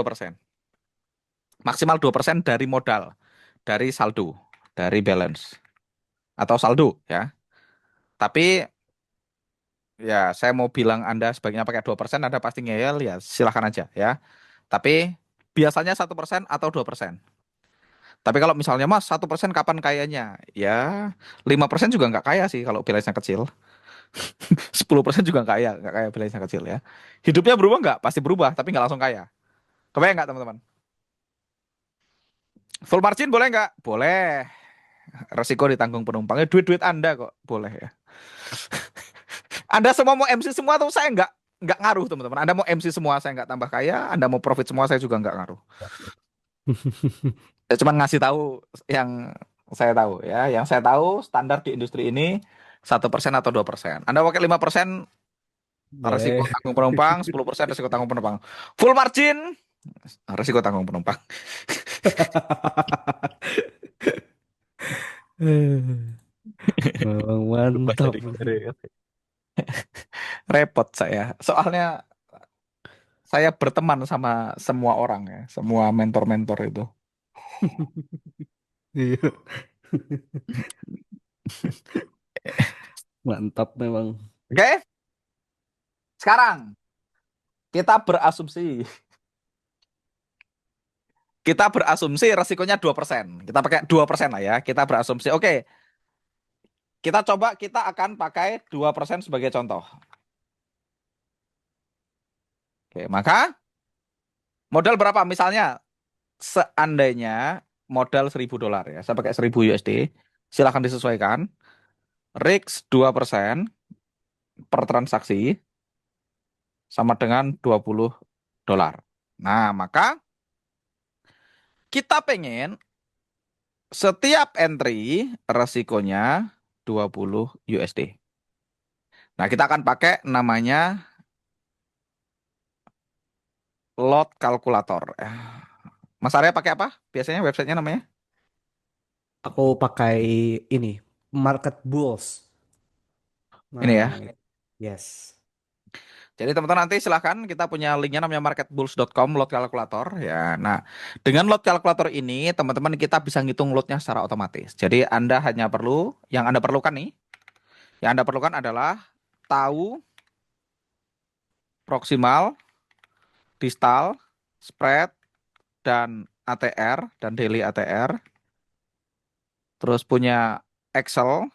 Maksimal 2% dari modal, dari saldo, dari balance. Atau saldo ya. Tapi ya saya mau bilang Anda sebaiknya pakai 2%, Anda pasti ngeyel ya silahkan aja ya. Tapi biasanya 1% atau 2%. Tapi kalau misalnya Mas 1% kapan kayanya? Ya 5% juga nggak kaya sih kalau balance-nya kecil. 10% juga nggak kaya balance-nya kecil ya. Hidupnya berubah nggak? Pasti berubah, tapi nggak langsung kaya. Kebayang nggak teman-teman? Full margin boleh nggak? Boleh. Resiko ditanggung penumpangnya, duit-duit Anda kok. Boleh ya. Anda semua mau MC semua tuh saya nggak ngaruh teman-teman. Anda mau MC semua saya nggak tambah kaya. Anda mau profit semua saya juga nggak ngaruh. Saya cuma ngasih tahu yang saya tahu ya. Yang saya tahu standar di industri ini 1% atau 2%. Anda pakai 5% resiko Boleh. tanggung penumpang, 10% resiko tanggung penumpang. Full margin resiko tanggung penumpang. Memang Berubah mantap. jadi repot saya. Soalnya saya berteman sama semua orang ya, semua mentor-mentor itu. Iya. Mantap memang. Oke, sekarang kita berasumsi. Kita berasumsi resikonya 2%. Kita pakai 2% lah ya. Kita berasumsi. Oke, kita akan pakai 2% sebagai contoh. Oke, maka modal berapa? Misalnya seandainya modal $1.000 ya. Saya pakai 1.000 USD. Silahkan disesuaikan. Risk 2% per transaksi sama dengan $20. Nah, maka kita pengen setiap entry resikonya 20 USD. Nah, kita akan pakai namanya lot kalkulator. Mas Arya pakai apa? Biasanya websitenya namanya? Aku pakai ini, Market Bulls. Ini ya. Nah, yes. Jadi teman-teman nanti silahkan kita punya linknya namanya marketbulls.com lot kalkulator ya. Nah dengan lot kalkulator ini teman-teman kita bisa ngitung lotnya secara otomatis. Jadi Anda hanya perlu yang Anda perlukan nih, yang Anda perlukan adalah tahu proksimal, distal, spread dan ATR dan daily ATR. Terus punya Excel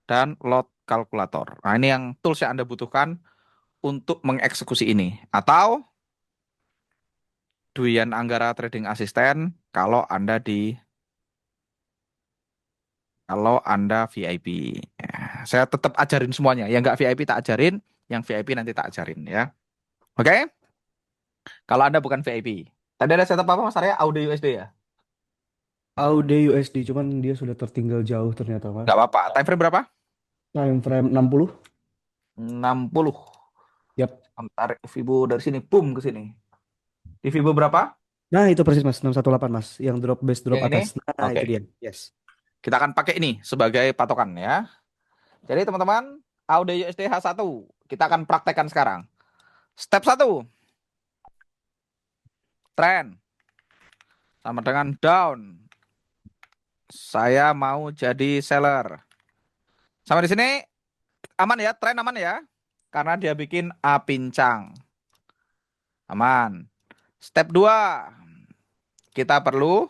dan lot kalkulator. Nah ini yang tools yang Anda butuhkan untuk mengeksekusi ini. Atau Dwian Anggara Trading Assistant kalau Anda VIP. Ya, saya tetap ajarin semuanya. Yang nggak VIP tak ajarin, yang VIP nanti tak ajarin ya. Oke? Kalau Anda bukan VIP. Tadi ada setup apa Mas Arya? Audio USD ya? AUD USD, cuman dia sudah tertinggal jauh ternyata, Mas. Nggak apa-apa. Time frame berapa? Time frame 60. 60. Yap. Tarik Vibo dari sini, boom ke sini. Di Vibo berapa? Nah, itu persis Mas, 618 Mas, yang drop base drop Yang ini? atas. Nah, Oke. itu dia. Yes. Kita akan pakai ini sebagai patokan ya. Jadi teman-teman, AUD USD H1 kita akan praktekkan sekarang. Step 1, trend sama dengan down. Saya mau jadi seller. Sampai di sini aman ya, tren aman ya. Karena dia bikin A pincang. Aman. Step 2, kita perlu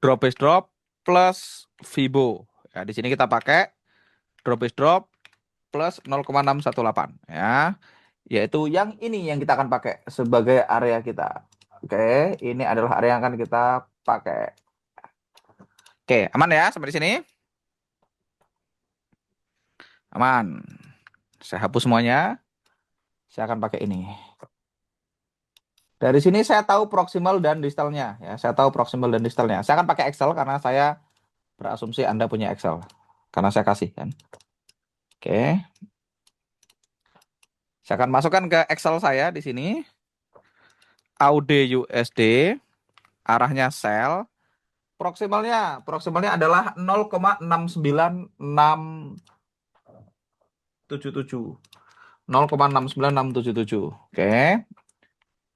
drop base drop plus Fibo. Ya, di sini kita pakai drop base drop plus 0,618 ya. Yaitu yang ini yang kita akan pakai sebagai area kita. Oke, ini adalah area yang akan kita pakai. Oke, aman ya sampai di sini? Aman. Saya hapus semuanya. Saya akan pakai ini. Dari sini saya tahu proximal dan distalnya ya. Saya tahu proximal dan distalnya. Saya akan pakai Excel karena saya berasumsi Anda punya Excel. Karena saya kasih kan. Oke. Saya akan masukkan ke Excel saya di sini. AUD USD arahnya sell. Proximalnya adalah 0,69677. 0,69677. Oke.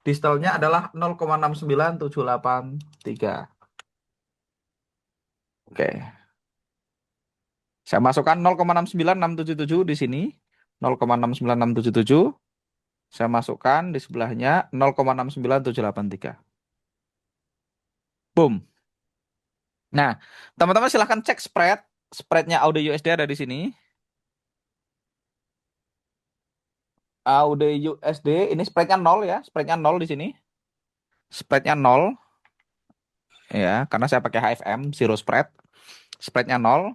Distalnya adalah 0,69783. Oke. Saya masukkan 0,69677 di sini. 0,69677. Saya masukkan di sebelahnya 0,69783. Boom. Nah, teman-teman silahkan cek spread. Spreadnya AUD USD ada di sini. AUD USD ini spreadnya 0 ya. Spreadnya 0 di sini. Spreadnya 0. Ya, karena saya pakai HFM, zero spread. Spreadnya 0.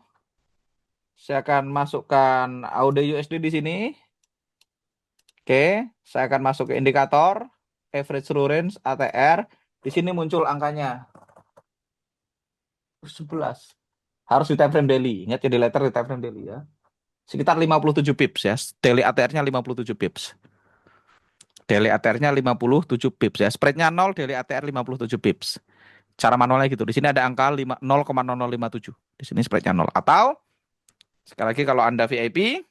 Saya akan masukkan AUD USD di sini. Oke, saya akan masuk ke indikator average true range ATR. Di sini muncul angkanya 11. Harus di time frame daily. Ingat ya di letter di time frame daily ya. Sekitar 57 pips ya. Daily ATR-nya 57 pips. Daily ATR-nya 57 pips ya. Spreadnya 0, daily ATR 57 pips. Cara manualnya gitu. Di sini ada angka 0,0057. Di sini spreadnya 0. Atau sekali lagi kalau Anda VIP,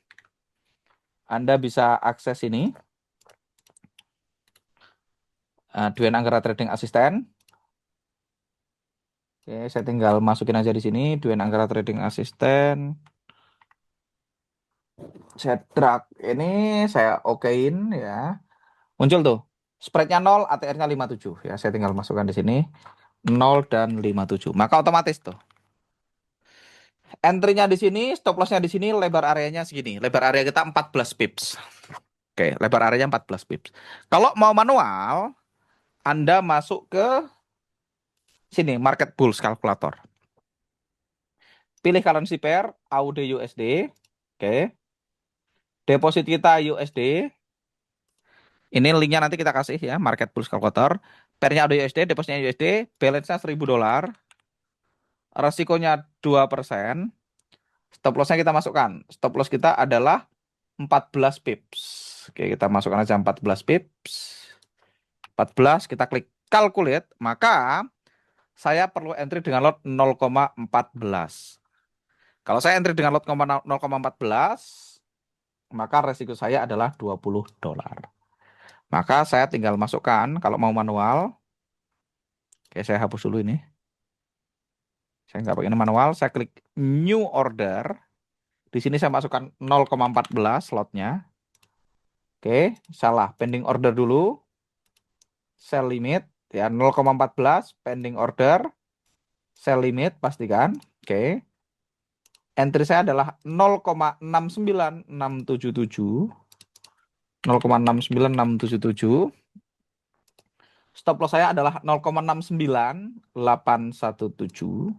Anda bisa akses ini. Duen Anggara Trading Assistant. Oke, saya tinggal masukin aja di sini Duen Anggara Trading Assistant. Saya drag ini, saya okein ya. Muncul tuh. Spreadnya 0, ATR-nya 57 ya. Saya tinggal masukkan di sini 0 dan 57. Maka otomatis tuh. Entry-nya di sini, stop loss-nya di sini, lebar areanya segini. Lebar area kita 14 pips. Oke, lebar areanya 14 pips. Kalau mau manual, Anda masuk ke sini, Market Bulls Calculator. Pilih currency pair, AUD USD. Oke. Deposit kita USD. Ini linknya nanti kita kasih ya, Market Bulls Calculator. Pairnya AUD USD, depositnya USD, balance-nya $1.000. Resikonya 2%. Stop loss-nya kita masukkan. Stop loss kita adalah 14 pips. Oke, kita masukkan aja 14 pips. 14, kita klik calculate, maka saya perlu entry dengan lot 0,14. Kalau saya entry dengan lot 0,14, maka resiko saya adalah $20. Maka saya tinggal masukkan, kalau mau manual, oke saya hapus dulu ini. Saya nggak pakai ini manual, saya klik new order. Di sini saya masukkan 0,14 slotnya. Oke, salah, pending order dulu. Sell limit, ya 0,14, pending order. Sell limit, pastikan. Oke. Entry saya adalah 0,69677. 0,69677. Stop loss saya adalah 0,69817.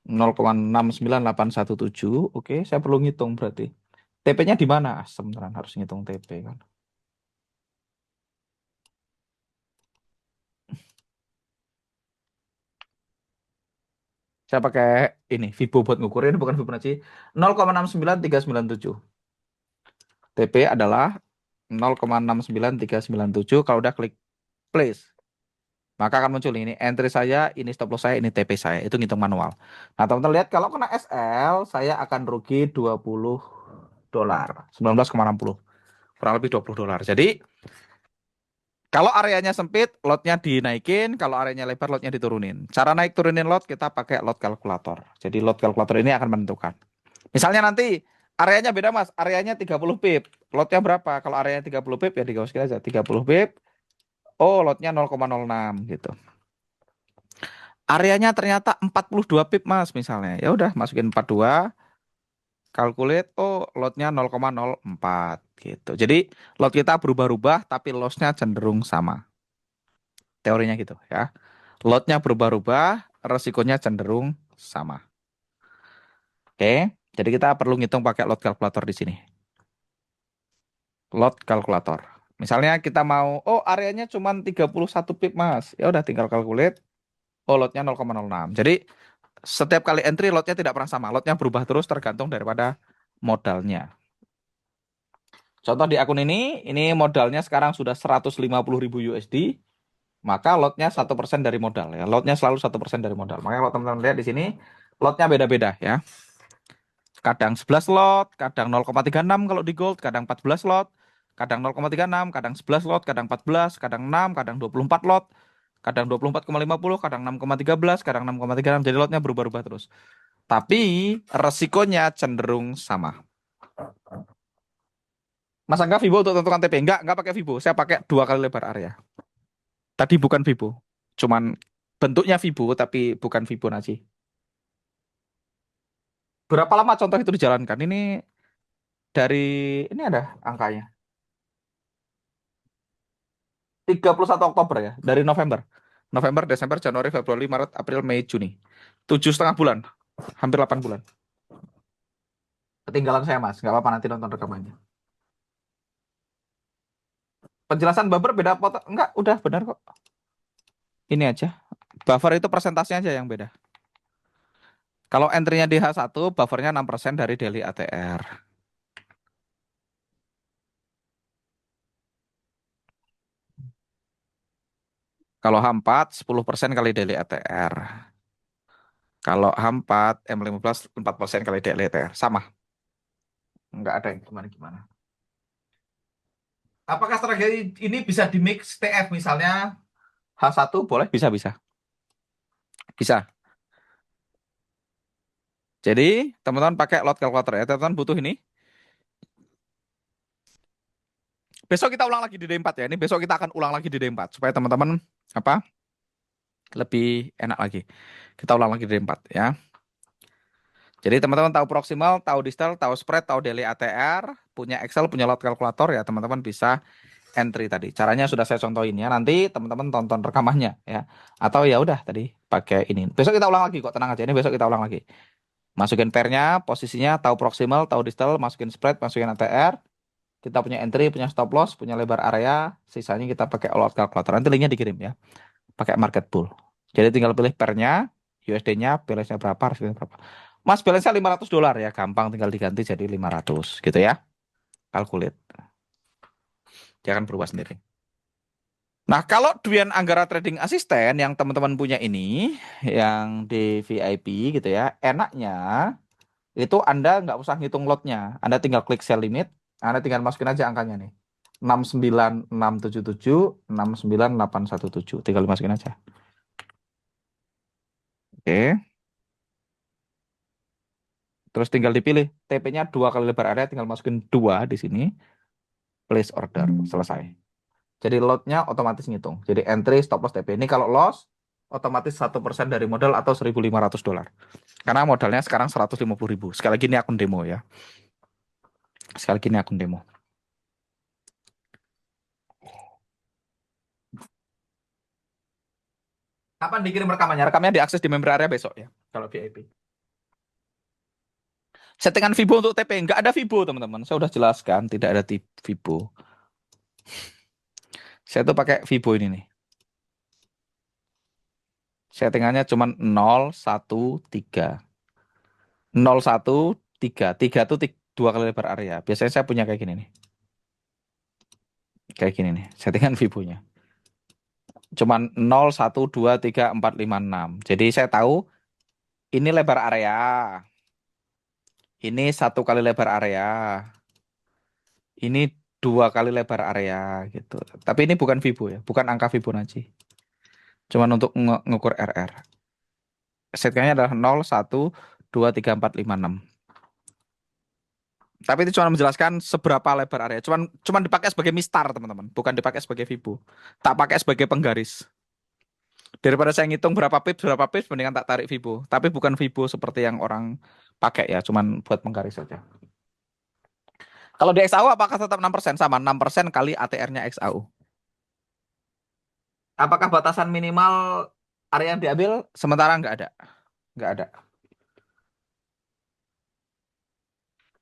0,69817. Oke, saya perlu ngitung berarti. TP-nya di mana? Sebentar, harus ngitung TP kan. Saya pakai ini Vibo buat ngukurin, bukan Fibonacci. 0,69397. TP adalah 0,69397. Kalau udah klik place, maka akan muncul ini entry saya, ini stop loss saya, ini TP saya. Itu ngitung manual. Nah, teman-teman lihat kalau kena SL, saya akan rugi $20. 19,60. Kurang lebih $20. Jadi, kalau areanya sempit, lotnya dinaikin. Kalau areanya lebar, lotnya diturunin. Cara naik turunin lot, kita pakai lot kalkulator. Jadi, lot kalkulator ini akan menentukan. Misalnya nanti, areanya beda mas. Areanya 30 pip. Lotnya berapa? Kalau areanya 30 pip, ya digariskin aja. 30 pip. Oh, lotnya 0,06 gitu. Areanya ternyata 42 pip mas misalnya. Ya udah masukin 42, calculate, oh lotnya 0,04 gitu. Jadi lot kita berubah-ubah tapi lossnya cenderung sama. Teorinya gitu ya. Lotnya berubah-ubah, resikonya cenderung sama. Oke, jadi kita perlu ngitung pakai lot kalkulator di sini. Lot kalkulator. Misalnya kita mau, oh areanya cuma 31 pip mas. Ya udah tinggal calculate. Oh lotnya 0,06. Jadi setiap kali entry lotnya tidak pernah sama. Lotnya berubah terus tergantung daripada modalnya. Contoh di akun ini modalnya sekarang sudah 150.000 USD, maka lotnya 1% dari modal ya. Lotnya selalu 1% dari modal. Makanya kalau teman-teman lihat di sini, lotnya beda-beda ya. Kadang 11 lot, kadang 0,36 kalau di gold, kadang 14 lot, kadang 0,36, kadang 11 lot, kadang 14, kadang 6, kadang 24 lot, kadang 24,50, kadang 6,13, kadang 6,36. Jadi lotnya berubah-ubah terus. Tapi resikonya cenderung sama. Mas Angga Vibo untuk tentukan TP? Enggak pakai Vibo. Saya pakai 2 kali lebar area. Tadi bukan Vibo. Cuman bentuknya Vibo tapi bukan Fibonacci. Berapa lama contoh itu dijalankan? Ini dari ini ada angkanya. 31 Oktober ya, dari November. November, Desember, Januari, Februari, Maret, April, Mei, Juni. 7,5 bulan. Hampir 8 bulan. Ketinggalan saya mas, nggak apa-apa nanti nonton rekamannya. Penjelasan buffer beda foto? Enggak, udah benar kok. Ini aja. Buffer itu persentasenya aja yang beda. Kalau entry-nya di H1, buffernya 6% dari daily ATR. Kalau H4, 10% kali daily ATR. Kalau H4, M15, 4% kali daily ATR. Sama. Enggak ada yang gimana-gimana. Apakah strategi ini bisa di mix TF misalnya H1 boleh? Bisa. Bisa. Jadi teman-teman pakai lot calculator ya. Teman-teman butuh ini. Besok kita ulang lagi di D4 ya. Ini besok kita akan ulang lagi di D4 supaya teman-teman apa? Lebih enak lagi. Kita ulang lagi di D4 ya. Jadi teman-teman tahu proximal, tahu distal, tahu spread, tahu daily ATR, punya Excel, punya lot calculator ya teman-teman bisa entry tadi. Caranya sudah saya contohin ya. Nanti teman-teman tonton rekamannya ya. Atau ya udah tadi pakai ini. Besok kita ulang lagi kok, tenang aja. Ini besok kita ulang lagi. Masukin pairnya, posisinya, tahu proximal, tahu distal, masukin spread, masukin ATR. Kita punya entry, punya stop loss, punya lebar area. Sisanya kita pakai lot calculator. Nanti linknya dikirim ya. Pakai market pool. Jadi tinggal pilih pairnya, USD-nya, balance-nya berapa, harganya berapa. Mas, balance-nya $500 ya. Gampang tinggal diganti jadi 500 gitu ya. Calculate. Dia akan berubah sendiri. Nah, kalau Dwian Anggara Trading Assistant yang teman-teman punya ini, yang di VIP gitu ya, enaknya itu Anda nggak usah ngitung lotnya. Anda tinggal klik sell limit, Anda tinggal masukin aja angkanya nih. 69677, 69817. Tinggal dimasukin aja. Oke. Terus tinggal dipilih. TP-nya 2 kali lebar area, tinggal masukin 2 di sini. Place order. Selesai. Jadi lotnya otomatis ngitung. Jadi entry, stop loss, TP. Ini kalau loss, otomatis 1% dari modal atau $1.500. Karena modalnya sekarang 150.000. Sekali lagi ini akun demo ya. Sekali lagi ini akun demo. Kapan dikirim rekamannya? Rekamnya diakses di member area besok ya. Kalau VIP. Settingan Vibo untuk TP. Nggak ada Vibo teman-teman. Saya udah jelaskan. Tidak ada Vibo. Saya tuh pakai Vibo ini nih. Settingannya cuma 013. 013. 3 tuh 2 kali lebar area. Biasanya saya punya kayak gini nih. Kayak gini nih. Settingan Vibo-nya. Cuman 0, 1, 2, 3, 4, 5, 6. Jadi saya tahu ini lebar area. Ini 1 kali lebar area. Ini 2 kali lebar area gitu. Tapi ini bukan Vibo ya. Bukan angka Fibonacci. Cuman untuk ngukur RR. Settingannya adalah 0, 1, 2, 3, 4, 5, 6. Tapi itu cuma menjelaskan seberapa lebar area. Cuman dipakai sebagai mistar, teman-teman. Bukan dipakai sebagai Vibo. Tak pakai sebagai penggaris. Daripada saya ngitung berapa pips, mendingan tak tarik Vibo. Tapi bukan Vibo seperti yang orang pakai ya. Cuman buat penggaris saja. Kalau di XAU apakah tetap 6%? Sama, 6% kali ATR-nya XAU. Apakah batasan minimal area yang diambil? Sementara nggak ada. Nggak ada.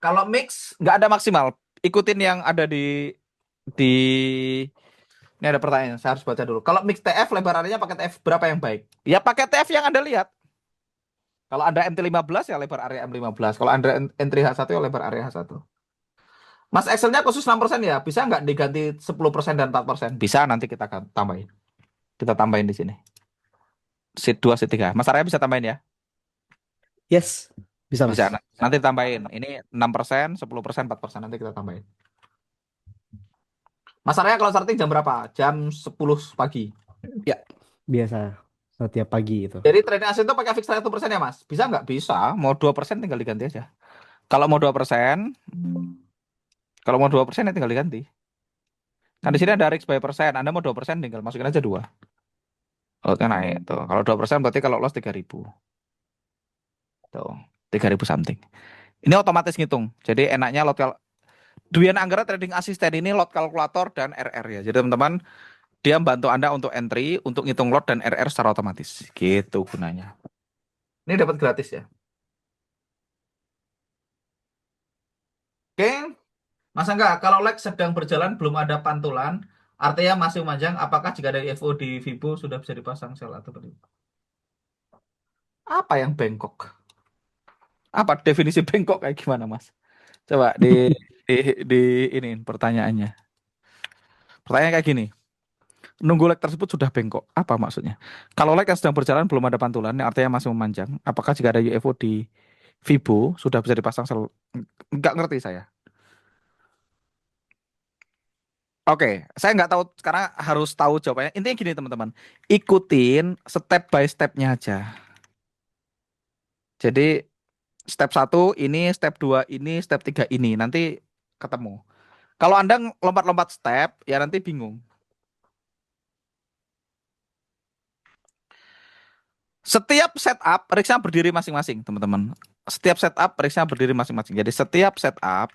Kalau mix nggak ada maksimal. Ikutin yang ada di ini ada pertanyaan. Saya harus baca dulu. Kalau mix TF lebar areanya pakai TF berapa yang baik? Ya pakai TF yang Anda lihat. Kalau Anda MT15 ya lebar area M15. Kalau Anda entry H1 ya lebar area H1. Mas Excelnya khusus 6% ya? Bisa nggak diganti 10% dan 4%? Bisa, nanti kita akan tambahin. Kita tambahin di sini. Sheet 2, sheet 3. Mas Arya bisa tambahin ya? Yes, bisa Mas. Bisa. Nanti tambahin. Ini 6%, 10%, 4%. Nanti kita tambahin. Mas Arya kalau starting jam berapa? Jam 10 pagi. Ya. Biasa setiap pagi itu. Jadi trading aset itu pakai fix rate 1% ya Mas? Bisa nggak? Bisa. Mau 2% tinggal diganti aja. Kalau mau 2%, ya tinggal diganti. Kan di sini ada risk by persen. Anda mau 2%, tinggal masukin aja 2. Lotnya naik. Tuh. Kalau 2% berarti kalau loss 3.000. Tuh. 3.000 something. Ini otomatis ngitung. Jadi enaknya Dwian Anggara Trading Assistant ini lot kalkulator dan RR ya. Jadi teman-teman, dia membantu Anda untuk entry, untuk ngitung lot dan RR secara otomatis. Gitu gunanya. Ini dapat gratis ya. Oke. Mas Angga, kalau lag sedang berjalan belum ada pantulan, artinya masih memanjang, apakah jika ada FO di Vibo sudah bisa dipasang sell atau beli? Apa yang bengkok? Apa definisi bengkok kayak gimana, Mas? Coba di ini pertanyaannya. Pertanyaan kayak gini. Nunggu lag tersebut sudah bengkok. Apa maksudnya? Kalau lag yang sedang berjalan belum ada pantulan, yang artinya masih memanjang, apakah jika ada UFO di Vibo sudah bisa dipasang sell? Nggak ngerti saya. Oke, saya nggak tahu sekarang harus tahu jawabannya. Intinya gini teman-teman, ikutin step by stepnya aja. Jadi step satu ini, step 2 ini, step 3 ini, nanti ketemu. Kalau Anda lompat-lompat step, ya nanti bingung. Setiap setup, risknya berdiri masing-masing, teman-teman. Setiap setup, risknya berdiri masing-masing. Jadi setiap setup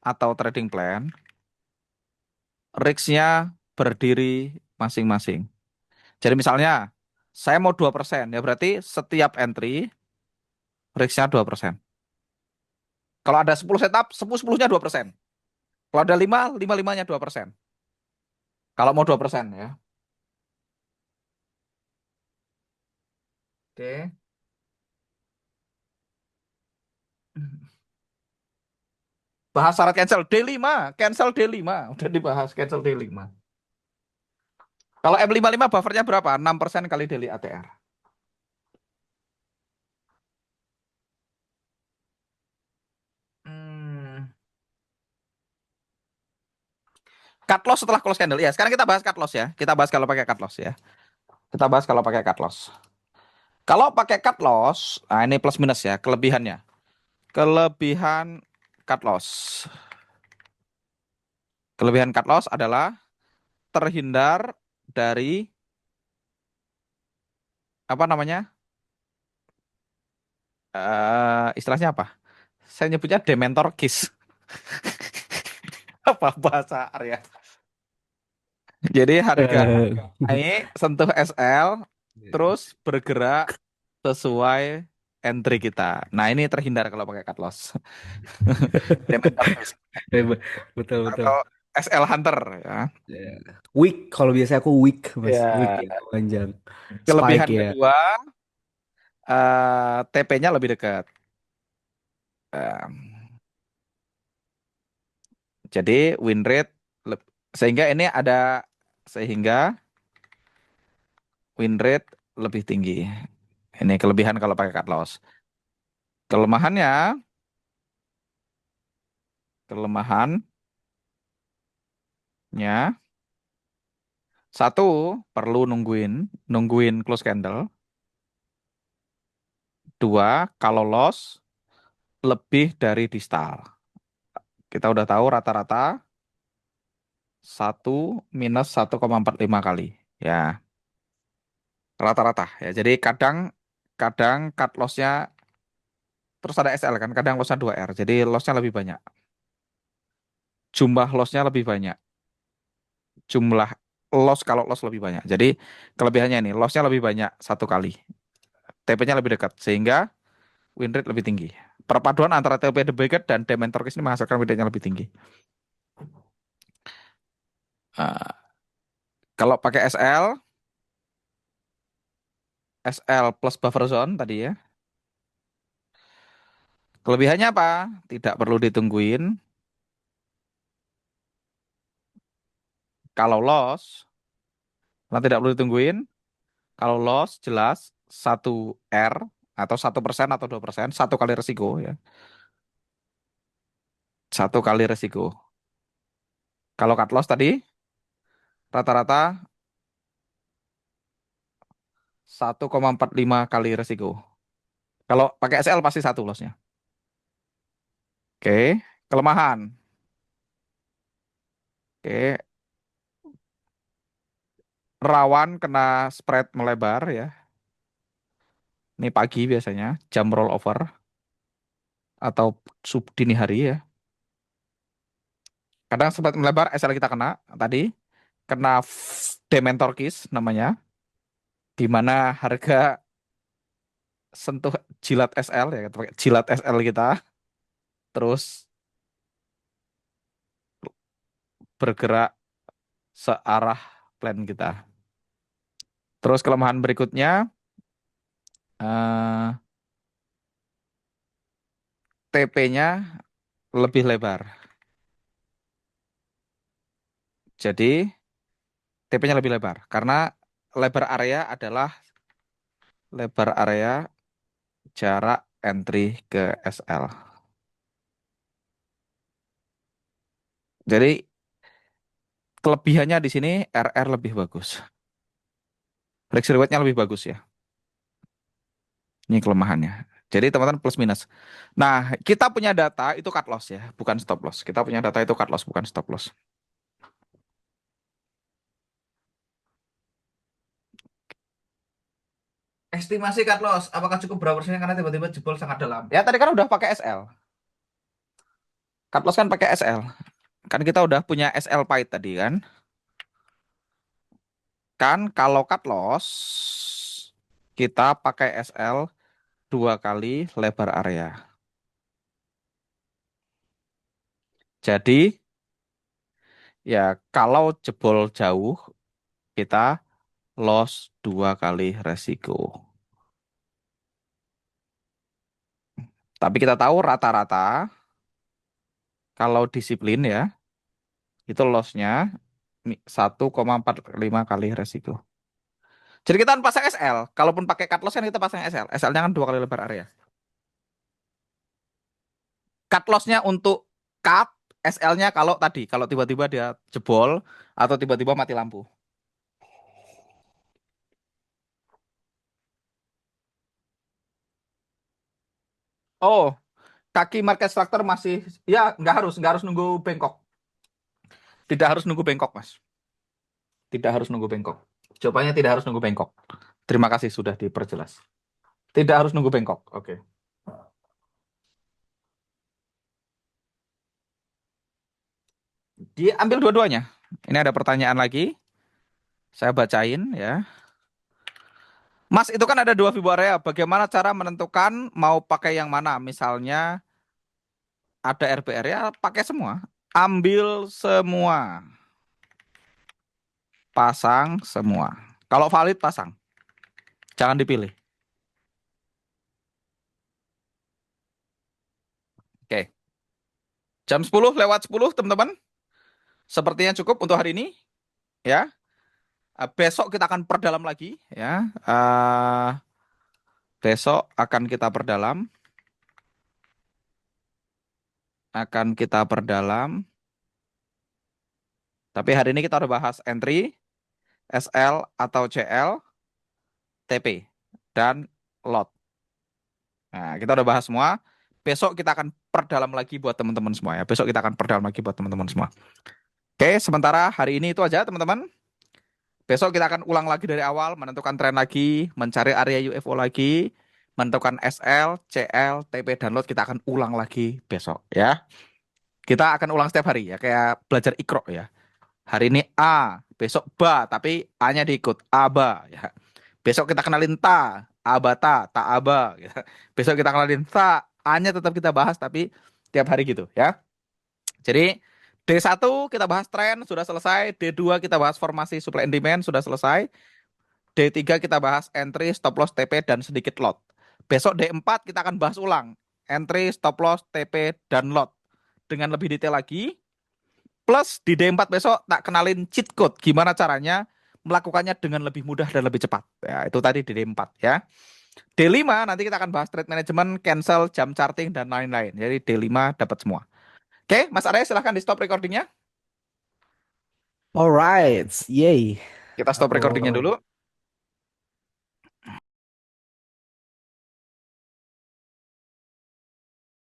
atau trading plan, risknya berdiri masing-masing. Jadi misalnya, saya mau 2%, ya berarti setiap entry, risknya 2%. Kalau ada 10 setup, 10-10-nya 2%. Kalau ada 5, 5-5-nya 2%. Kalau mau 2% ya. Oke. Bahas syarat cancel D5, cancel D5. Udah dibahas cancel D5. Kalau M55 buffernya berapa? 6% kali daily ATR. Hmm. Cut loss setelah close candle. Ya, sekarang kita bahas cut loss ya. Kita bahas kalau pakai cut loss ya. Kita bahas kalau pakai cut loss. Kalau pakai cut loss, nah ini plus minus ya, kelebihannya. Kelebihan cut loss. Kelebihan cut loss adalah terhindar dari apa namanya? Istilahnya apa? Saya nyebutnya dementor kiss. Apa bahasa Arya? Jadi harga Eh, naik sentuh SL terus bergerak sesuai entry kita. Nah, ini terhindar kalau pakai cut loss. Dementor kiss betul betul. atau SL Hunter ya. Ya. Weak, kalau biasa aku weak mas, weak Ya, ya, panjang. Spike kelebihan ya. kedua TP-nya lebih dekat. Eh, jadi win rate sehingga ini ada sehingga win rate lebih tinggi. Ini kelebihan kalau pakai cut loss. Kelemahannya, kelemahannya satu perlu nungguin close candle. Dua, kalau loss lebih dari distal. Kita udah tahu rata-rata 1 - 1,45 kali. Ya, rata-rata ya. Jadi kadang kadang cut loss-nya terus ada SL kan, kadang loss-nya 2R. Jadi loss-nya lebih banyak. Jumlah loss-nya lebih banyak. Jumlah loss kalau loss lebih banyak. Jadi kelebihannya ini loss-nya lebih banyak satu kali. TP-nya lebih dekat sehingga win rate lebih tinggi. Perpaduan antara TP the Baguette dan Dementor Kiss ini menghasilkan win rate-nya lebih tinggi. Eh, kalau pakai SL plus buffer zone tadi ya. Kelebihannya apa? Tidak perlu ditungguin. Kalau loss, nah tidak perlu ditungguin. Kalau loss jelas 1R atau 1% atau 2%, satu kali resiko ya. Satu kali resiko. Kalau cut loss tadi rata-rata 1,45 kali resiko. Kalau pakai SL pasti satu lossnya. Oke, kelemahan. Oke, rawan kena spread melebar ya. Ini pagi biasanya, jam rollover atau sub dini hari ya. Kadang spread melebar, SL kita kena tadi, kena Dementor Kiss namanya, di mana harga sentuh jilat SL ya, jilat SL kita, terus bergerak searah plan kita. Terus kelemahan berikutnya, TP-nya lebih lebar. Jadi TP-nya lebih lebar karena lebar area adalah lebar area jarak entry ke SL. Jadi Kelebihannya di sini RR lebih bagus. Risk rewardnya lebih bagus ya. Ini kelemahannya. Jadi teman-teman plus minus. Nah, kita punya data itu cut loss ya, bukan stop loss. Kita punya data itu cut loss, bukan stop loss. Estimasi cut loss, apakah cukup berapa persen karena tiba-tiba jebol sangat dalam? Ya tadi kan udah pakai SL. Cut loss kan pakai SL. Kan kita udah punya SL pahit tadi kan. Kan kalau cut loss kita pakai SL 2 kali lebar area. Jadi ya kalau jebol jauh kita loss 2 kali resiko. Tapi kita tahu rata-rata kalau disiplin ya itu lossnya 1,45 kali resiko. Jadi kita kan pasang SL. Kalaupun pakai cut loss kan kita pasang SL. SL-nya kan 2 kali lebar area. Cut loss-nya untuk cut, SL-nya kalau tadi, kalau tiba-tiba dia jebol atau tiba-tiba mati lampu. Oh, kaki market structure masih, ya nggak harus nunggu bengkok. Tidak harus nunggu bengkok, Mas. Tidak harus nunggu bengkok. Jawabannya tidak harus nunggu bengkok. Terima kasih sudah diperjelas. Tidak harus nunggu bengkok. Oke. Diambil dua-duanya. Ini ada pertanyaan lagi. Saya bacain ya. Mas, itu kan ada 2 fibo area. Bagaimana cara menentukan mau pakai yang mana? Misalnya ada RBR ya, pakai semua. Ambil semua. Pasang semua. Kalau valid pasang. Jangan dipilih. Oke. Jam 10:10 teman-teman. Sepertinya cukup untuk hari ini ya. Besok kita akan perdalam lagi ya. Besok akan kita perdalam. Akan kita perdalam. Tapi hari ini kita udah bahas entry, SL atau CL, TP, dan lot. Nah, kita udah bahas semua. Besok kita akan perdalam lagi buat teman-teman semua ya. Besok kita akan perdalam lagi buat teman-teman semua. Oke, sementara hari ini itu aja teman-teman. Besok kita akan ulang lagi dari awal, menentukan tren lagi, mencari area UFO lagi, menentukan SL, CL, TP, dan lot. Kita akan ulang lagi besok ya. Kita akan ulang setiap hari ya, kayak belajar ikro ya. Hari ini A, besok ba, tapi A-nya diikut, aba ya. Besok kita kenalin ta, abata, ta aba ya. Besok kita kenalin ta, A-nya tetap kita bahas tapi tiap hari gitu ya. Jadi D1 kita bahas tren sudah selesai, D2 kita bahas formasi supply and demand sudah selesai. D3 kita bahas entry, stop loss, TP dan sedikit lot. Besok D4 kita akan bahas ulang entry, stop loss, TP dan lot dengan lebih detail lagi. Plus di D4 besok tak kenalin cheat code gimana caranya melakukannya dengan lebih mudah dan lebih cepat. Ya, itu tadi di D4 ya. D5 nanti kita akan bahas trade management, cancel, jam charting dan lain-lain. Jadi D5 dapat semua. Oke, Mas Arya silahkan di stop recordingnya. Alright, yay. Kita stop recordingnya dulu.